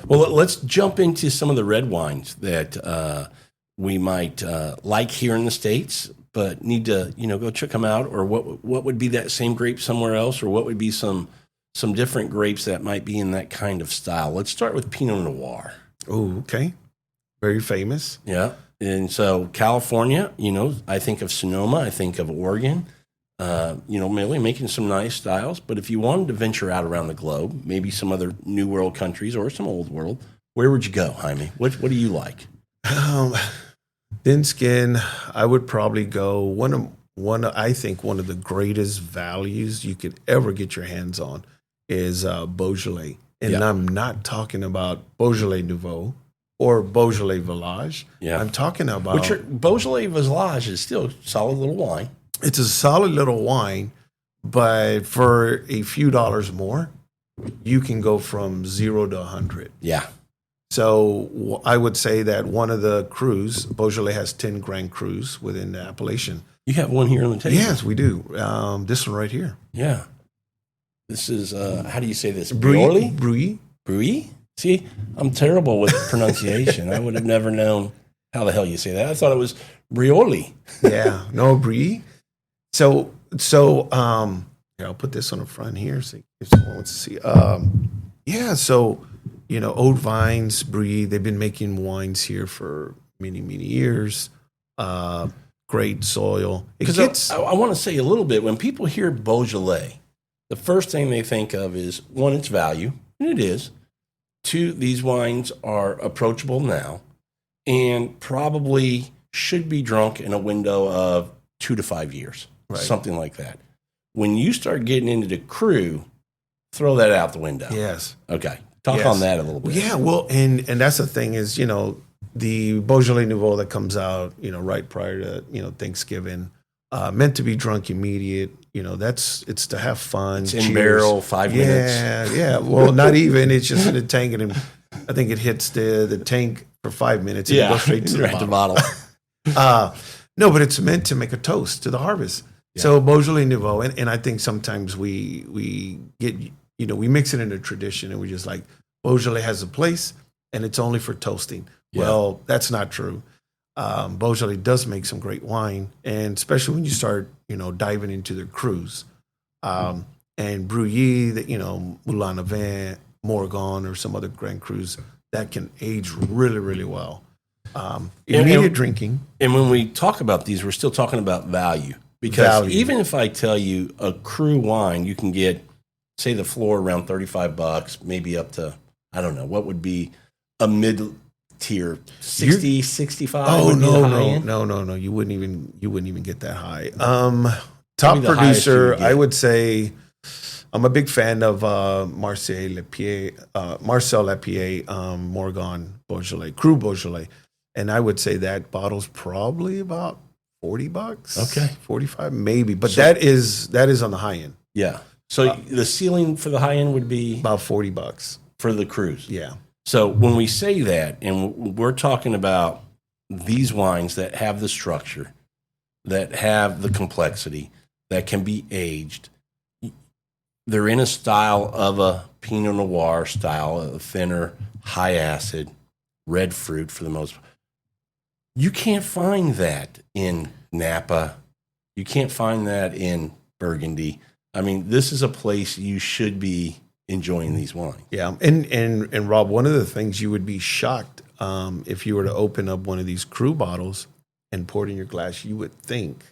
Well, let's jump into some of the red wines that we might like here in the States, but need to go check them out. Or what would be that same grape somewhere else, or what would be some different grapes that might be in that kind of style. Let's start with Pinot Noir. Oh, okay. Very famous. Yeah, and so California, I think of Sonoma, I think of Oregon. Mainly making some nice styles. But if you wanted to venture out around the globe, maybe some other new world countries or some old world, where would you go, Jaime? What do you like? Thin skin, I would probably go I think one of the greatest values you could ever get your hands on is Beaujolais. And I'm not talking about Beaujolais Nouveau or Beaujolais Village. Yeah. I'm talking about Beaujolais Village is still a solid little wine. It's a solid little wine, but for a few dollars more, you can go from 0 to 100. Yeah. So I would say that one of the crus, Beaujolais has 10 Grand Crus within the appellation. You have one here on the table? Yes, we do. This one right here. Yeah. This is, how do you say this? Brouilly? Brouilly? See, I'm terrible with pronunciation. I would have never known how the hell you say that. I thought it was Brouilly. Yeah. No, Brouilly. So here, I'll put this on the front here so if someone wants to see. Old Vines, Brie, they've been making wines here for many, many years. Great soil. I want to say a little bit, when people hear Beaujolais, the first thing they think of is, one, its value, and it is. Two, these wines are approachable now and probably should be drunk in a window of 2 to 5 years. Right. Something like that. When you start getting into the cru, throw that out the window. Yes. Okay. Talk on that a little bit. Yeah, well, and that's the thing is, the Beaujolais Nouveau that comes out, right prior to, Thanksgiving, meant to be drunk immediate. It's to have fun. It's in barrel, 5 minutes. Yeah. Well, not even. It's just in the tank, and I think it hits the tank for 5 minutes. And it goes straight to the bottle. No, but it's meant to make a toast to the harvest. Yeah. So Beaujolais Nouveau, and I think sometimes we get, we mix it in a tradition, and we just like, Beaujolais has a place, and it's only for toasting. Yeah. Well, that's not true. Beaujolais does make some great wine, and especially when you start, diving into their crus. And Brouilly, Moulin à Vin, Morgon, or some other Grand Crus, that can age really, really well. Immediate drinking. And when we talk about these, we're still talking about value. Because even if I tell you a cru wine, you can get, say, the floor around $35, maybe up to, I don't know, what would be a mid-tier, 60, 65? Oh, no. You wouldn't even get that high. Top producer, I would say, I'm a big fan of Marcel Lapierre, Morgon Beaujolais, Cru Beaujolais. And I would say that bottle's probably about $40. Okay. 45 maybe. But that is on the high end. Yeah. So the ceiling for the high end would be about $40 for the crus. Yeah. So when we say that, and we're talking about these wines that have the structure, that have the complexity, that can be aged, they're in a style of a Pinot Noir style, a thinner, high acid, red fruit for the most part. You can't find that in Napa. You can't find that in Burgundy. I mean, this is a place you should be enjoying these wines. Yeah, and Rob, one of the things you would be shocked if you were to open up one of these cru bottles and pour it in your glass, you would think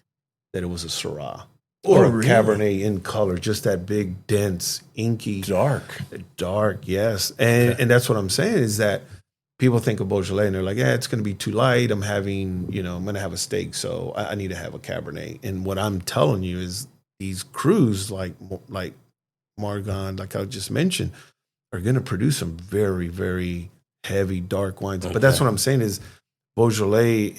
that it was a Syrah or a Cabernet in color, just that big, dense, inky, dark. Yes, and that's what I'm saying is that people think of Beaujolais and they're like, it's going to be too light. I'm going to have a steak, so I need to have a Cabernet. And what I'm telling you is these crus like Margon, like I just mentioned, are going to produce some very, very heavy, dark wines. Okay. But that's what I'm saying is Beaujolais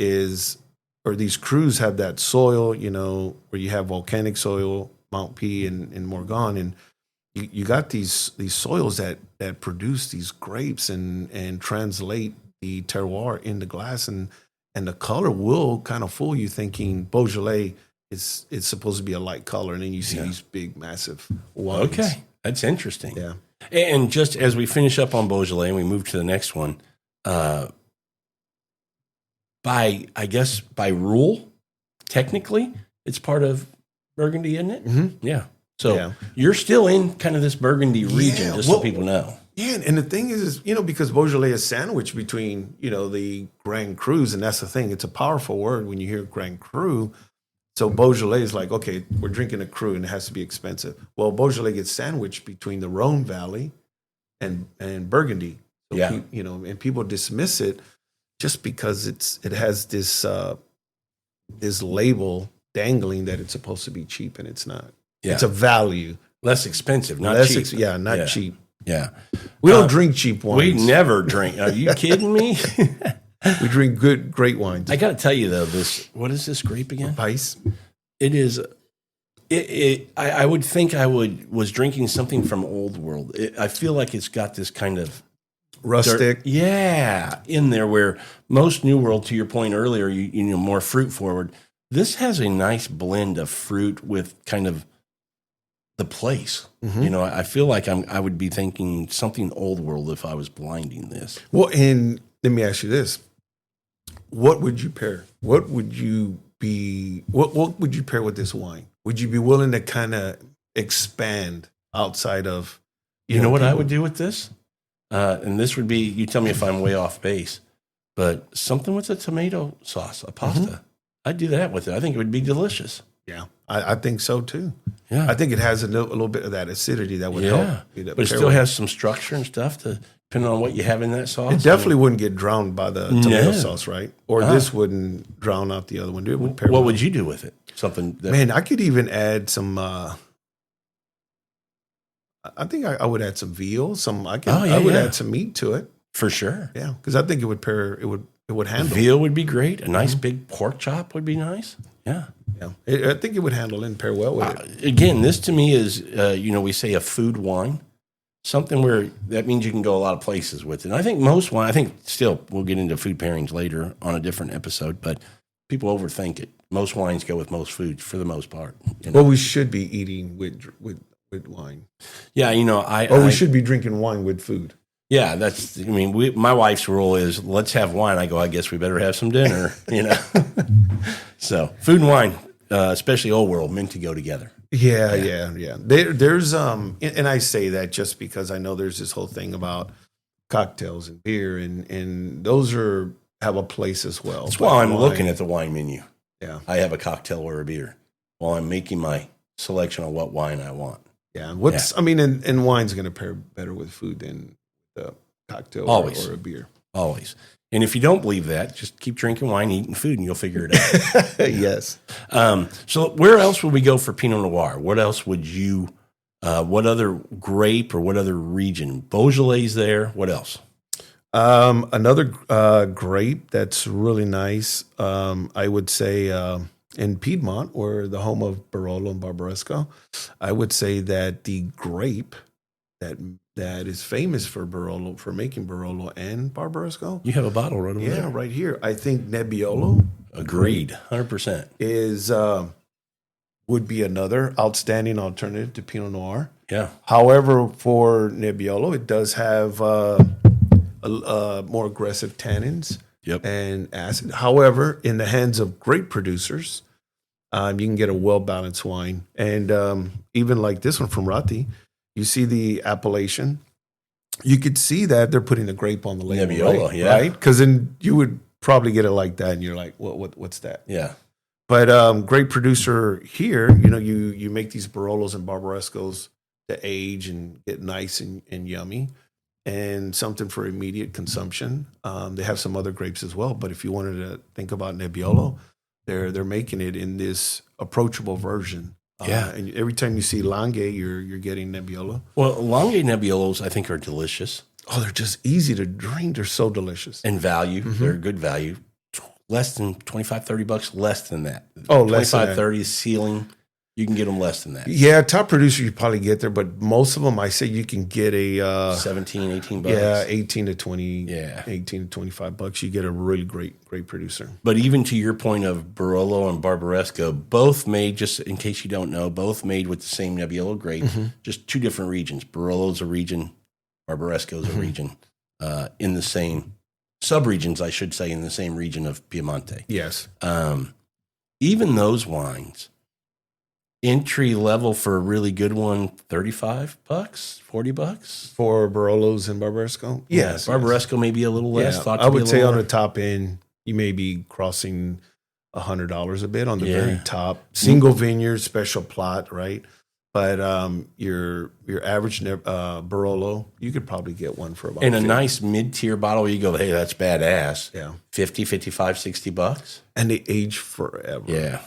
these crus have that soil, where you have volcanic soil, Mount P and Morgon, and you got these soils that produce these grapes and translate the terroir into glass, and the color will kind of fool you thinking Beaujolais it's supposed to be a light color, and then you see these big, massive wines. Okay, that's interesting. Yeah. And just as we finish up on Beaujolais and we move to the next one, by rule, technically, it's part of Burgundy, isn't it? Mm-hmm. Yeah. So you're still in kind of this Burgundy region, just so people know. Yeah, and the thing is, because Beaujolais is sandwiched between, the Grand Crus, and that's the thing. It's a powerful word when you hear Grand Cru. So Beaujolais is like, okay, we're drinking a cru and it has to be expensive. Well, Beaujolais gets sandwiched between the Rhone Valley and Burgundy. So and people dismiss it just because it has this label dangling that it's supposed to be cheap, and it's not. Yeah. It's a value. Less expensive, not cheap. Not cheap. Yeah. We don't drink cheap wines. We never drink. Are you kidding me? We drink great wines. I got to tell you though, what is this grape again? Weiss. It is. I would think was drinking something from Old World. I feel like it's got this kind of rustic, in there. Where most New World, to your point earlier, you more fruit forward. This has a nice blend of fruit with kind of the place. Mm-hmm. I feel like I would be thinking something Old World if I was blinding this. Well, and let me ask you this: what would you pair? What would you pair with this wine? Would you be willing to kind of expand outside of? You know what I would do with this? And this would be, you tell me if I'm way off base, but something with a tomato sauce, a pasta. Mm-hmm. I'd do that with it. I think it would be delicious. Yeah, I think so too. Yeah, I think it has a little bit of that acidity that would help. But it still has some structure and stuff depending on what you have in that sauce. It definitely wouldn't get drowned by the tomato sauce, right? Or this wouldn't drown out the other one. It would pair what would you do with it? Something I could even add some. I think I would add some veal. I would add some meat to it for sure. Yeah, because I think it would pair. It would handle. Veal would be great. A nice big pork chop would be nice. Yeah. I think it would handle and pair well with it. Again, this to me is, we say a food wine, something where that means you can go a lot of places with it. And I think most wine, still we'll get into food pairings later on a different episode, but people overthink it. Most wines go with most foods for the most part. Well, we should be eating with wine. Yeah, we should be drinking wine with food. Yeah, my wife's rule is let's have wine. I go, I guess we better have some dinner, So food and wine, especially Old World, meant to go together. Yeah. There's and I say that just because I know there's this whole thing about cocktails and beer, and those have a place as well. That's why I'm looking at the wine menu. Yeah, I have a cocktail or a beer while I'm making my selection on what wine I want. Yeah, and wine's going to pair better with food than the cocktail or a beer. Always. And if you don't believe that, just keep drinking wine, eating food, and you'll figure it out. Yes. So where else would we go for Pinot Noir? What else would you, what other grape or what other region? Beaujolais there. What else? Another grape that's really nice, I would say in Piedmont, or the home of Barolo and Barbaresco, I would say that the grape that is famous for Barolo, for making Barolo and Barbaresco. You have a bottle right over there. Yeah, right here. I think Nebbiolo. Agreed, 100%. Would be another outstanding alternative to Pinot Noir. Yeah. However, for Nebbiolo, it does have more aggressive tannins and acid. However, in the hands of great producers, you can get a well-balanced wine. And even like this one from Ratti, You see the appellation. You could see that they're putting the grape on the label, Nebbiolo, right? yeah. Right? Because then you would probably get it like that, and you're like, what's that? Yeah. But great producer here. You make these Barolos and Barbarescos to age and get nice and yummy, and something for immediate consumption. They have some other grapes as well, but if you wanted to think about Nebbiolo, they're making it in this approachable version. And every time you see Langhe, you're getting Nebbiolo. Well, Langhe Nebbiolos, I think, are delicious. Oh, they're just easy to drink. They're so delicious. And value. They're good value. Less than $25-$30, less than that. Oh, less than that. $25-$30 is ceiling. You can get them less than that. Yeah, top producer you probably get there, but most of them I say you can get a $17-$18. Yeah, 18 to 20. Yeah. 18 to $25. You get a really great producer. But even to your point of Barolo and Barbaresco, both made, just in case you don't know, both made with the same Nebbiolo grape, just two different regions. Barolo's a region, Barbaresco's a region, in the same subregions, I should say, in the same region of Piemonte. Yes. Even those wines, entry level for a really good one, $35, $40 For Barolos and Barbaresco? Yes. Barbaresco may be a little less. Yeah, I would say on the top end, you may be crossing $100 a bit on the very top. Single vineyard, special plot, right? But your average Barolo, you could probably get one for about in a $50. nice mid-tier bottle, you go, hey, that's badass. Yeah. $50, $55, $60. And they age forever. Yeah.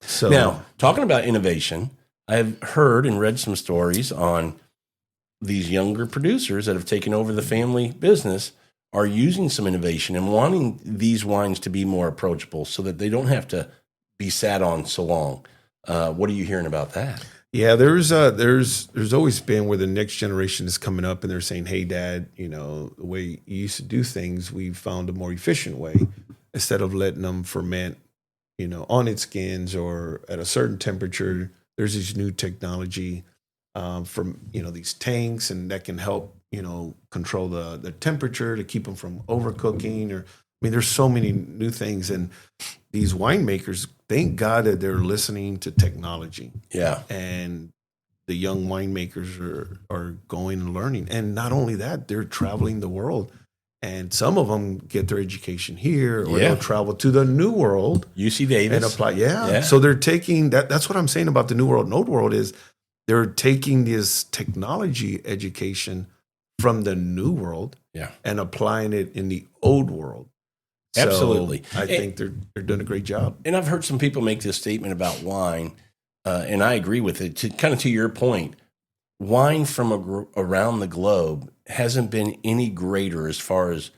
So Now, talking about innovation, I've heard and read some stories on these younger producers that have taken over the family business are using some innovation and wanting these wines to be more approachable so that they don't have to be sat on so long. What are you hearing about that? yeah, there's always been where the next generation is coming up and they're saying, hey, Dad, the way you used to do things, we found a more efficient way instead of letting them ferment, on its skins or at a certain temperature. There's this new technology from, these tanks, and that can help, control the temperature to keep them from overcooking. There's so many new things. And these winemakers, thank God that they're listening to technology. Yeah. And the young winemakers are going and learning. And not only that, they're traveling the world. And some of them get their education here, or they'll travel to the New World. UC Davis. And apply. Yeah. So they're taking that. That's what I'm saying about the New World and Old World is they're taking this technology education from the New World and applying it in the Old World. Absolutely. So I think they're doing a great job. And I've heard some people make this statement about wine, and I agree with it. To your point, wine from around the globe hasn't been any greater as far as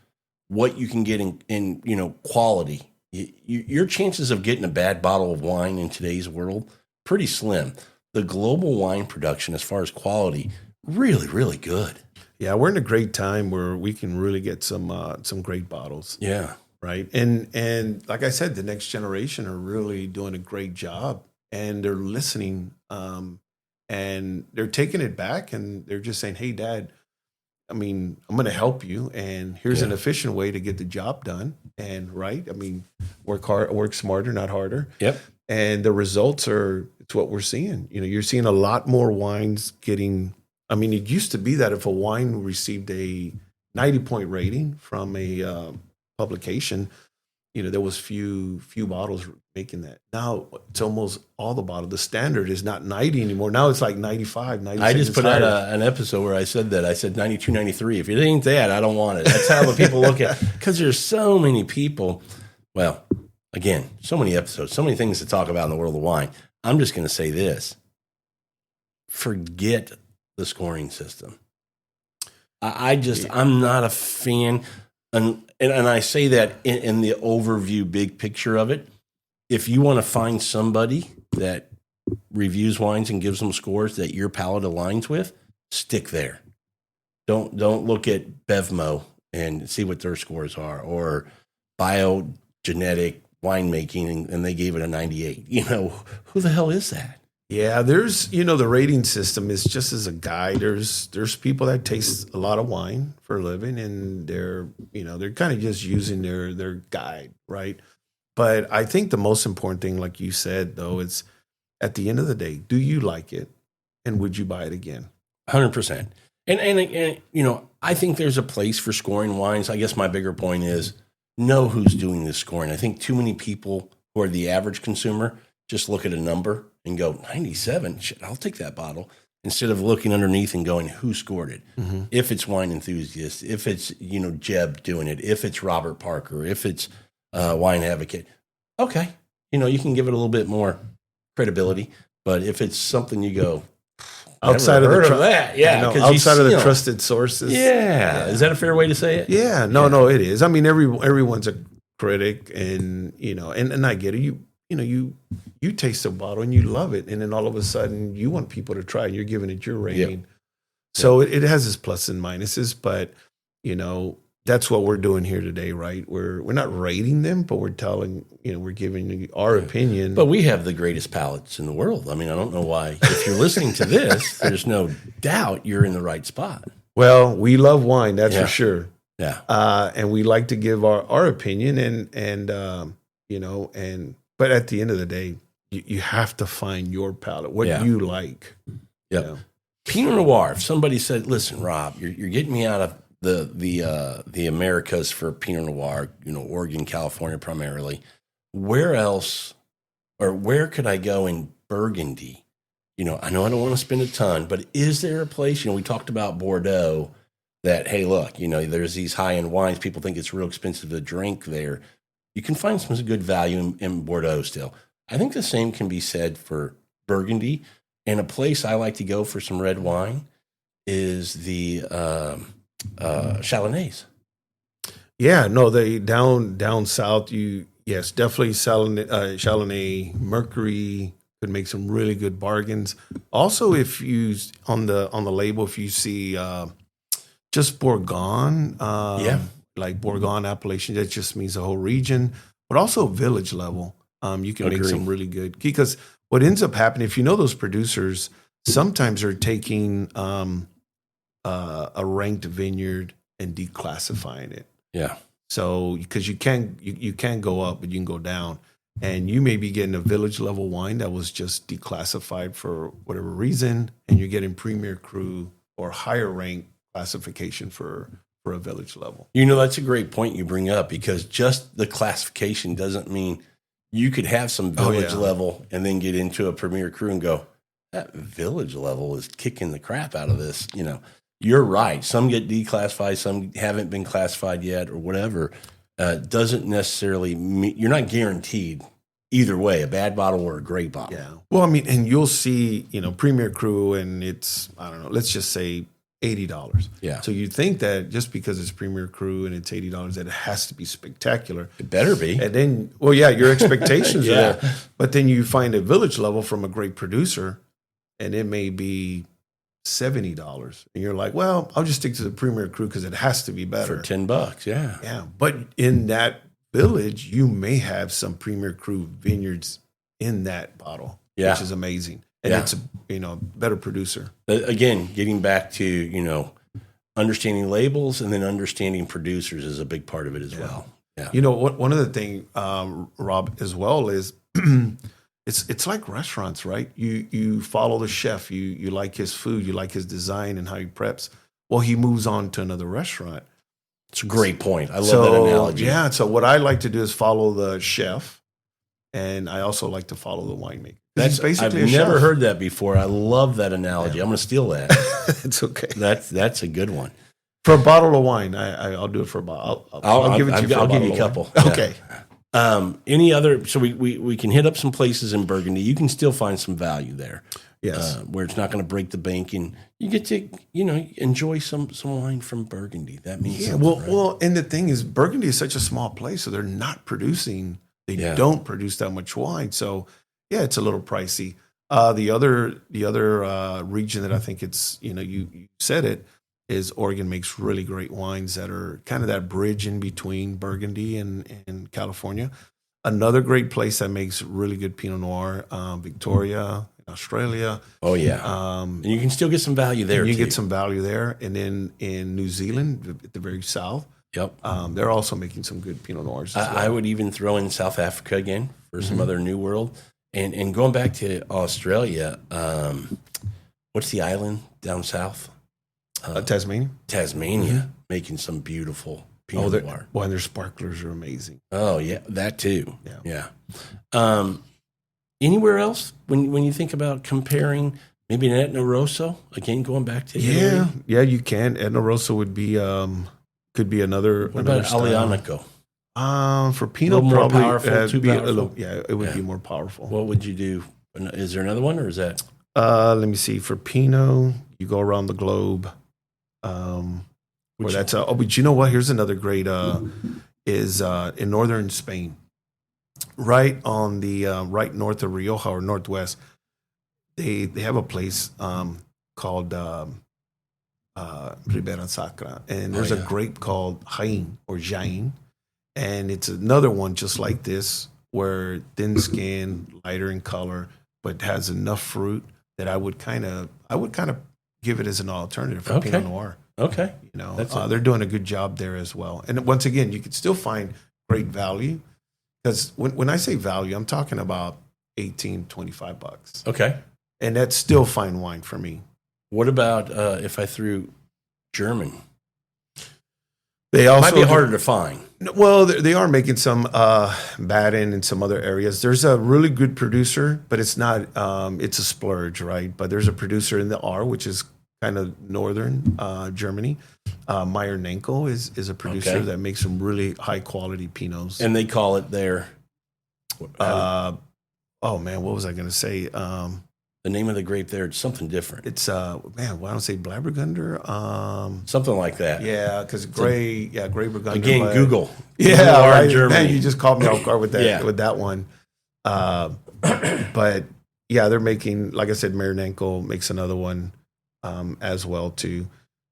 what you can get in quality. Your chances of getting a bad bottle of wine in today's world, pretty slim. The global wine production, as far as quality, really, really good. Yeah, we're in a great time where we can really get some great bottles. Yeah. Right. And like I said, the next generation are really doing a great job, and they're listening, and they're taking it back, and they're just saying, hey, Dad, I'm going to help you, and here's an efficient way to get the job done. And work smarter, not harder. Yep. And the results it's what we're seeing. You're seeing a lot more wines getting, it used to be that if a wine received a 90-point rating from a publication, there was few bottles making that. Now it's almost all the bottles. The standard is not 90 anymore. Now it's like 95, 96. I just put out an episode where I said that. I said 92, 93. If it ain't that, I don't want it. That's how the people look at it. Because there's so many people. Well, again, so many episodes, so many things to talk about in the world of wine. I'm just going to say this. Forget the scoring system. I'm not a fan. And I say that in the overview, big picture of it. If you want to find somebody that reviews wines and gives them scores that your palate aligns with, stick there. Don't look at Bevmo and see what their scores are, or biogenetic winemaking and they gave it a 98. Who the hell is that? Yeah, there's, the rating system is just as a guide. There's people that taste a lot of wine for a living, and they're kind of just using their guide, right? But I think the most important thing, like you said, though, is at the end of the day, do you like it, and would you buy it again? 100%. And I think there's a place for scoring wines. I guess my bigger point is know who's doing this scoring. I think too many people who are the average consumer just look at a number and go, 97, shit, I'll take that bottle. Instead of looking underneath and going, who scored it? Mm-hmm. If it's Wine Enthusiast, if it's, Jeb doing it, if it's Robert Parker, if it's Wine Advocate, okay. You can give it a little bit more credibility. But if it's something you go, outside of that, yeah, outside of the trusted sources, yeah. Is that a fair way to say it? Yeah, no, it is. I mean, everyone's a critic, and and I get it. You taste a bottle and you love it, and then all of a sudden you want people to try it. You're giving it your rating. Yep. So it has its plus and minuses, but that's what we're doing here today, right? We're not rating them, but we're telling, we're giving you our opinion. But we have the greatest palates in the world. I mean, I don't know why. If you're listening to this, there's no doubt you're in the right spot. Well, we love wine, that's for sure. Yeah. And we like to give our opinion, but at the end of the day, you have to find your palate, what you like. Yeah. Pinot Noir. If somebody said, "Listen, Rob, you're getting me out of the Americas for Pinot Noir, Oregon, California primarily. Where else, or where could I go in Burgundy? I know I don't want to spend a ton, but is there a place? We talked about Bordeaux. That, hey, look, there's these high end wines. People think it's real expensive to drink there. You can find some good value in Bordeaux still. I think the same can be said for Burgundy. And a place I like to go for some red wine is the Chalonnais. Yeah, no, they down south. Definitely Chardonnay, Mercury could make some really good bargains. Also, if you on the label, if you see just Bourgogne, like Bourgogne appellation, that just means the whole region, but also village level. You can make some really good, because what ends up happening, if those producers, sometimes they're taking a ranked vineyard and declassifying it. Yeah. So because you can go up, but you can go down, and you may be getting a village level wine that was just declassified for whatever reason, and you're getting premier cru or higher rank classification for a village level. That's a great point you bring up, because just the classification doesn't mean you could have some village level and then get into a premier cru and go, that village level is kicking the crap out of this. You're right. Some get declassified, some haven't been classified yet, or whatever. Doesn't necessarily mean you're not guaranteed either way, a bad bottle or a great bottle. Yeah. Well, I mean, and you'll see, premier cru, and it's, I don't know, let's just say $80. Yeah. So you think that just because it's premier cru and it's $80, that it has to be spectacular. It better be. And then, your expectations are there. But then you find a village level from a great producer, and it may be $70, and you're like, well, I'll just stick to the premier cru because it has to be better for $10. Yeah. But in that village, you may have some premier cru vineyards in that bottle, which is amazing, and it's a better producer. Again, getting back to understanding labels and then understanding producers is a big part of it as well. Yeah. One of the things, Rob, as well is. It's like restaurants, right? You follow the chef. You like his food. You like his design and how he preps. Well, he moves on to another restaurant. It's a great point. I love that analogy. Yeah. So what I like to do is follow the chef, and I also like to follow the winemaker. That's basically I've never heard that before. I love that analogy. Yeah. I'm going to steal that. It's okay. That's a good one. For a bottle of wine, I'll do it for a bottle. I'll give it to you. I'll give you a couple. Okay. Any other? So we can hit up some places in Burgundy. You can still find some value there. Yes, where it's not going to break the bank, and you get to enjoy some wine from Burgundy. That means something, right? Well, and the thing is, Burgundy is such a small place, so they're not producing. They don't produce that much wine, so it's a little pricey. The other region that I think it's you said it is Oregon makes really great wines that are kind of that bridge in between Burgundy and California. Another great place that makes really good Pinot Noir, Victoria, Australia. Oh, yeah. And you can still get some value there, You get some value there. And then in New Zealand, at the very south, they're also making some good Pinot Noirs as well. I would even throw in South Africa again for some other New World. And going back to Australia, what's the island down south? Tasmania. Tasmania, making some beautiful Pinot Noir. Well, and their sparklers are amazing. Oh yeah, that too. Yeah. Anywhere else when you think about comparing, maybe an Etna Rosso? Again, going back to Italy? Yeah, you can. Etna Rosso would be could be another. What about Aglianico? For Pinot, more probably powerful, too powerful? It would be more powerful. What would you do? Is there another one, or is that? Let me see. For Pinot, you go around the globe. But you know what? Here's another great. Is in northern Spain, right on the right north of Rioja or northwest. They have a place called Ribera Sacra, and there's a grape called Jaime, and it's another one just like this, where thin skin, lighter in color, but has enough fruit that I would kind of give it as an alternative for Pinot Noir. Okay, they're doing a good job there as well. And once again, you can still find great value, because when I say value, I'm talking about $18-25. Okay, and that's still fine wine for me. What about if I threw German? They also might be harder to find. Well, they are making some Baden and some other areas. There's a really good producer, but it's not. It's a splurge, right? But there's a producer in the R, which is kind of northern Germany. Meyer Nenkel is a producer that makes some really high quality Pinots, and they call it their. Oh man, what was I going to say? The name of the grape there, it's something different. It's why don't I say Blabbergunder? Something like that. Yeah, because Grey Burgunder. Again, Google. Yeah, right. Germany. Man, you just caught me off guard with that with that one. But yeah, they're making, like I said, Meyer Nenkel makes another one as well too.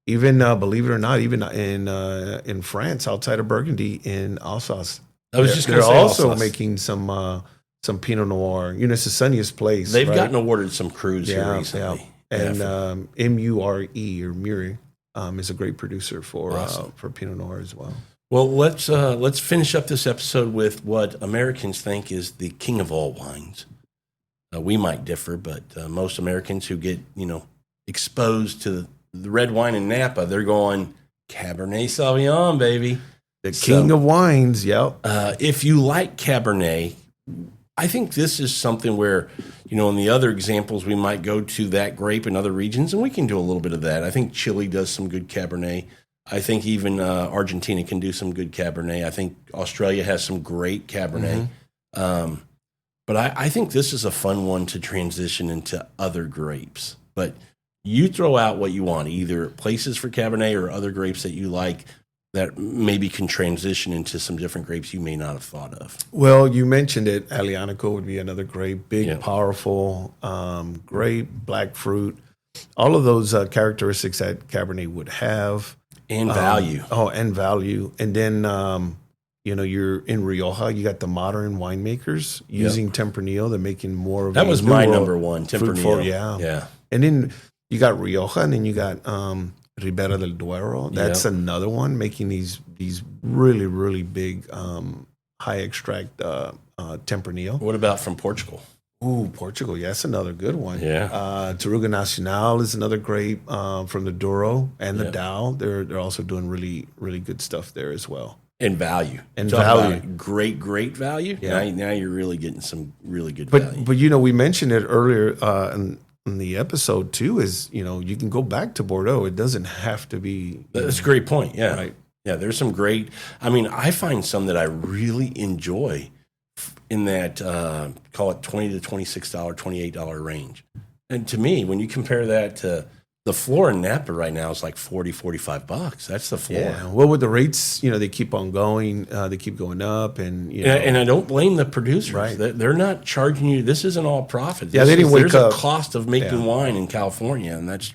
Even believe it or not, even in France, outside of Burgundy, in Alsace, they're also making some Pinot Noir. It's the sunniest place. They've gotten awarded some crews here recently. Yeah. And Mure or Muri is a great producer for Pinot Noir as well. Well, let's finish up this episode with what Americans think is the king of all wines. We might differ, but most Americans who get exposed to the red wine in Napa, they're going Cabernet Sauvignon, baby. The king of wines. Yep. If you like Cabernet, I think this is something where, in the other examples, we might go to that grape in other regions, and we can do a little bit of that. I think Chile does some good Cabernet. I think even Argentina can do some good Cabernet. I think Australia has some great Cabernet. Mm-hmm. But I think this is a fun one to transition into other grapes. But you throw out what you want, either places for Cabernet or other grapes that you like, that maybe can transition into some different grapes you may not have thought of. Well, you mentioned it. Aglianico would be another grape, big, powerful grape, black fruit, all of those characteristics that Cabernet would have. And value. And value. And then, you're in Rioja, you got the modern winemakers using Tempranillo. They're making more of that was my number one, Tempranillo. Yeah. And then you got Rioja, and then you got Ribera del Duero. That's another one making these really, really big high extract Tempranillo. What about from Portugal? Ooh, Portugal. Yeah, that's another good one. Yeah. Taruga Nacional is another grape from the Douro and the Dow. They're also doing really, really good stuff there as well. And value. And value. Great value. Yeah. Now you're really getting some really good value. But we mentioned it earlier in the episode too, is you can go back to Bordeaux. It doesn't have to be. That's a great point. Yeah, right. Yeah, there's some great. I find some that I really enjoy in that call it $20 to $26, $28 range. And to me, when you compare that to the floor in Napa right now, is like $40, $45. That's the floor. Yeah. Well, with the rates, they keep on going. They keep going up, and and I don't blame the producers. Right. They're not charging you. This isn't all profit. They didn't wake up. There's a cost of making wine in California, and that's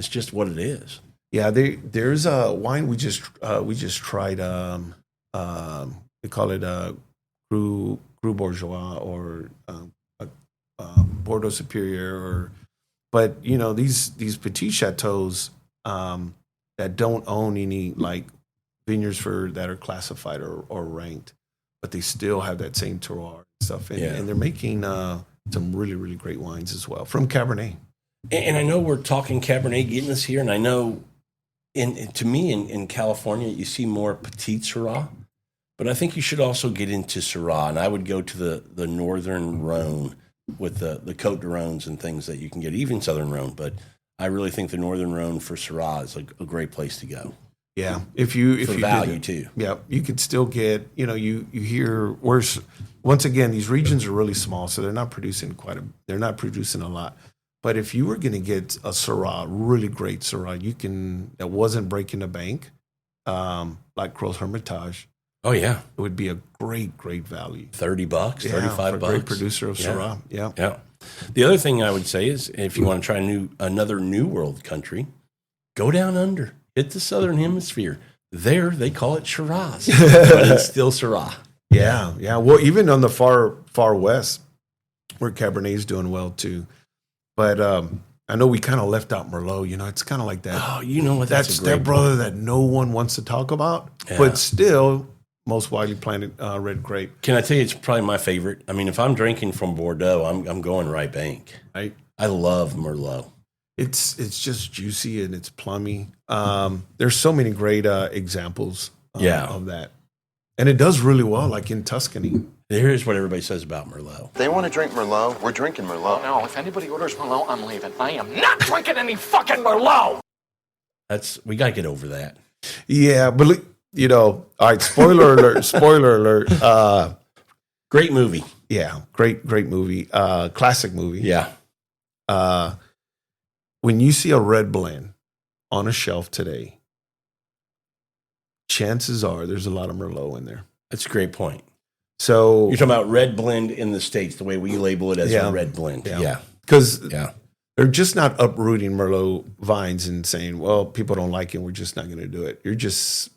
just what it is. Yeah. There's a wine we just tried. They call it Cru Bourgeois or Bordeaux Superior But these petite chateaus that don't own any like vineyards that are classified or ranked, but they still have that same terroir and stuff, and they're making some really, really great wines as well from Cabernet. And I know we're talking Cabernet getting us here, and I know to me in California, you see more Petite Syrah, but I think you should also get into Syrah, and I would go to the Northern Rhone with the Côte de Rhones and things that you can get, even Southern Rhone, but I really think the Northern Rhone for Syrah is a great place to go. Yeah, if you value too. Yeah, you could still get. You hear worse. Once again, these regions are really small, so they're not producing they're not producing a lot. But if you were going to get a Syrah, really great Syrah, that wasn't breaking the bank, like Crow's Hermitage. Oh yeah, it would be a great value. $30, $35. Great producer of Syrah. Yeah. The other thing I would say is, if you want to try another New World country, go down under, hit the Southern Hemisphere. There, they call it Shiraz, but it's still Syrah. Yeah. Well, even on the far west, where Cabernet is doing well too. But I know we kind of left out Merlot. It's kind of like that. Oh, you know what? That stepbrother that no one wants to talk about, but still most widely planted red grape. Can I tell you, it's probably my favorite. I mean, if I'm drinking from Bordeaux, I'm going right bank. I love Merlot. It's just juicy and it's plummy. There's so many great examples of that. And it does really well, like in Tuscany. Here's what everybody says about Merlot. They want to drink Merlot. We're drinking Merlot. No, if anybody orders Merlot, I'm leaving. I am not drinking any fucking Merlot. We got to get over that. Yeah, but all right, spoiler alert. Great movie. Yeah, great movie. Classic movie. Yeah. When you see a red blend on a shelf today, chances are there's a lot of Merlot in there. That's a great point. So you're talking about red blend in the States, the way we label it as a red blend. Yeah. Because they're just not uprooting Merlot vines and saying, well, people don't like it, we're just not going to do it. They're just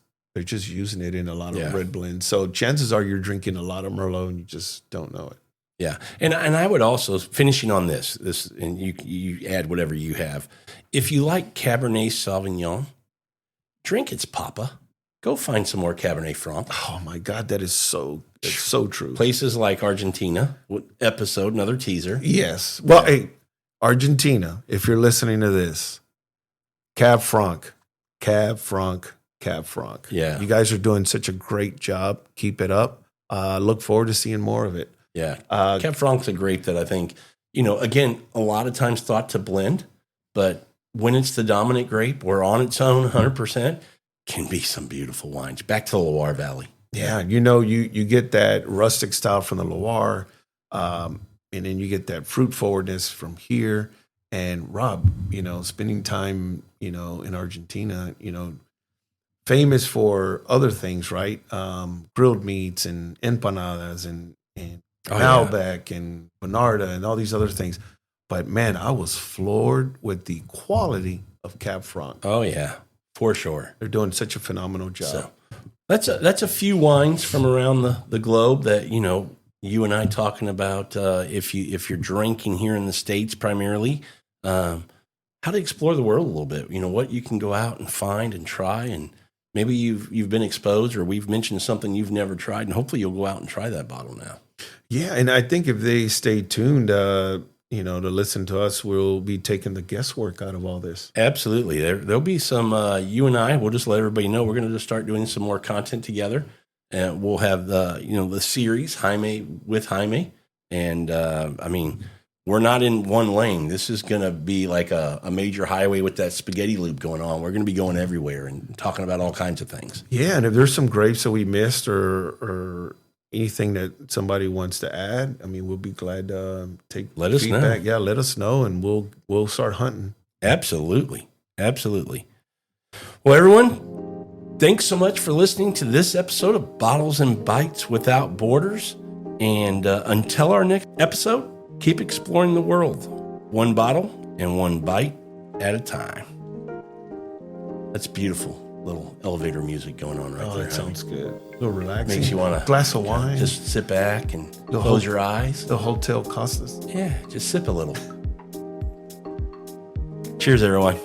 using it in a lot of red blends. So chances are you're drinking a lot of Merlot and you just don't know it. Yeah. And I would also, finishing on this, and you add whatever you have. If you like Cabernet Sauvignon, drink its papa. Go find some more Cabernet Franc. Oh my God, that's so true. Places like Argentina, another teaser. Yes. Well, hey, Argentina, if you're listening to this, Cab Franc. Yeah. You guys are doing such a great job. Keep it up. Look forward to seeing more of it. Yeah. Cab Franc's a grape that I think, again, a lot of times thought to blend, but when it's the dominant grape or on its own 100%, can be some beautiful wines. Back to the Loire Valley. Yeah, you get that rustic style from the Loire, and then you get that fruit forwardness from here. And Rob, spending time, in Argentina, famous for other things, right? Grilled meats and empanadas and Malbec and Bonarda and all these other things. But man, I was floored with the quality of Cab Franc. Oh yeah. For sure. They're doing such a phenomenal job. So that's a few wines from around the globe that, you and I talking about if you're drinking here in the States primarily, how to explore the world a little bit. What you can go out and find and try, and maybe you've been exposed or we've mentioned something you've never tried, and hopefully you'll go out and try that bottle now. Yeah, and I think if they stay tuned, to listen to us, we'll be taking the guesswork out of all this. Absolutely. There'll be some, you and I, we'll just let everybody know we're going to just start doing some more content together. And we'll have the series, Jaime with Jaime. And, we're not in one lane. This is going to be like a major highway with that spaghetti loop going on. We're going to be going everywhere and talking about all kinds of things. Yeah, and if there's some grapes that we missed or anything that somebody wants to add, we'll be glad to take let us feedback. know. Yeah, let us know, and we'll start hunting. Absolutely. Well, everyone, thanks so much for listening to this episode of Bottles and Bites Without Borders. And until our next episode, keep exploring the world, one bottle and one bite at a time. That's beautiful. Little elevator music going on right there. That sounds good. A little relaxing. Makes you want a glass of wine. Just sit back and close your eyes. The Hotel Costas. Yeah, just sip a little. Cheers, everyone.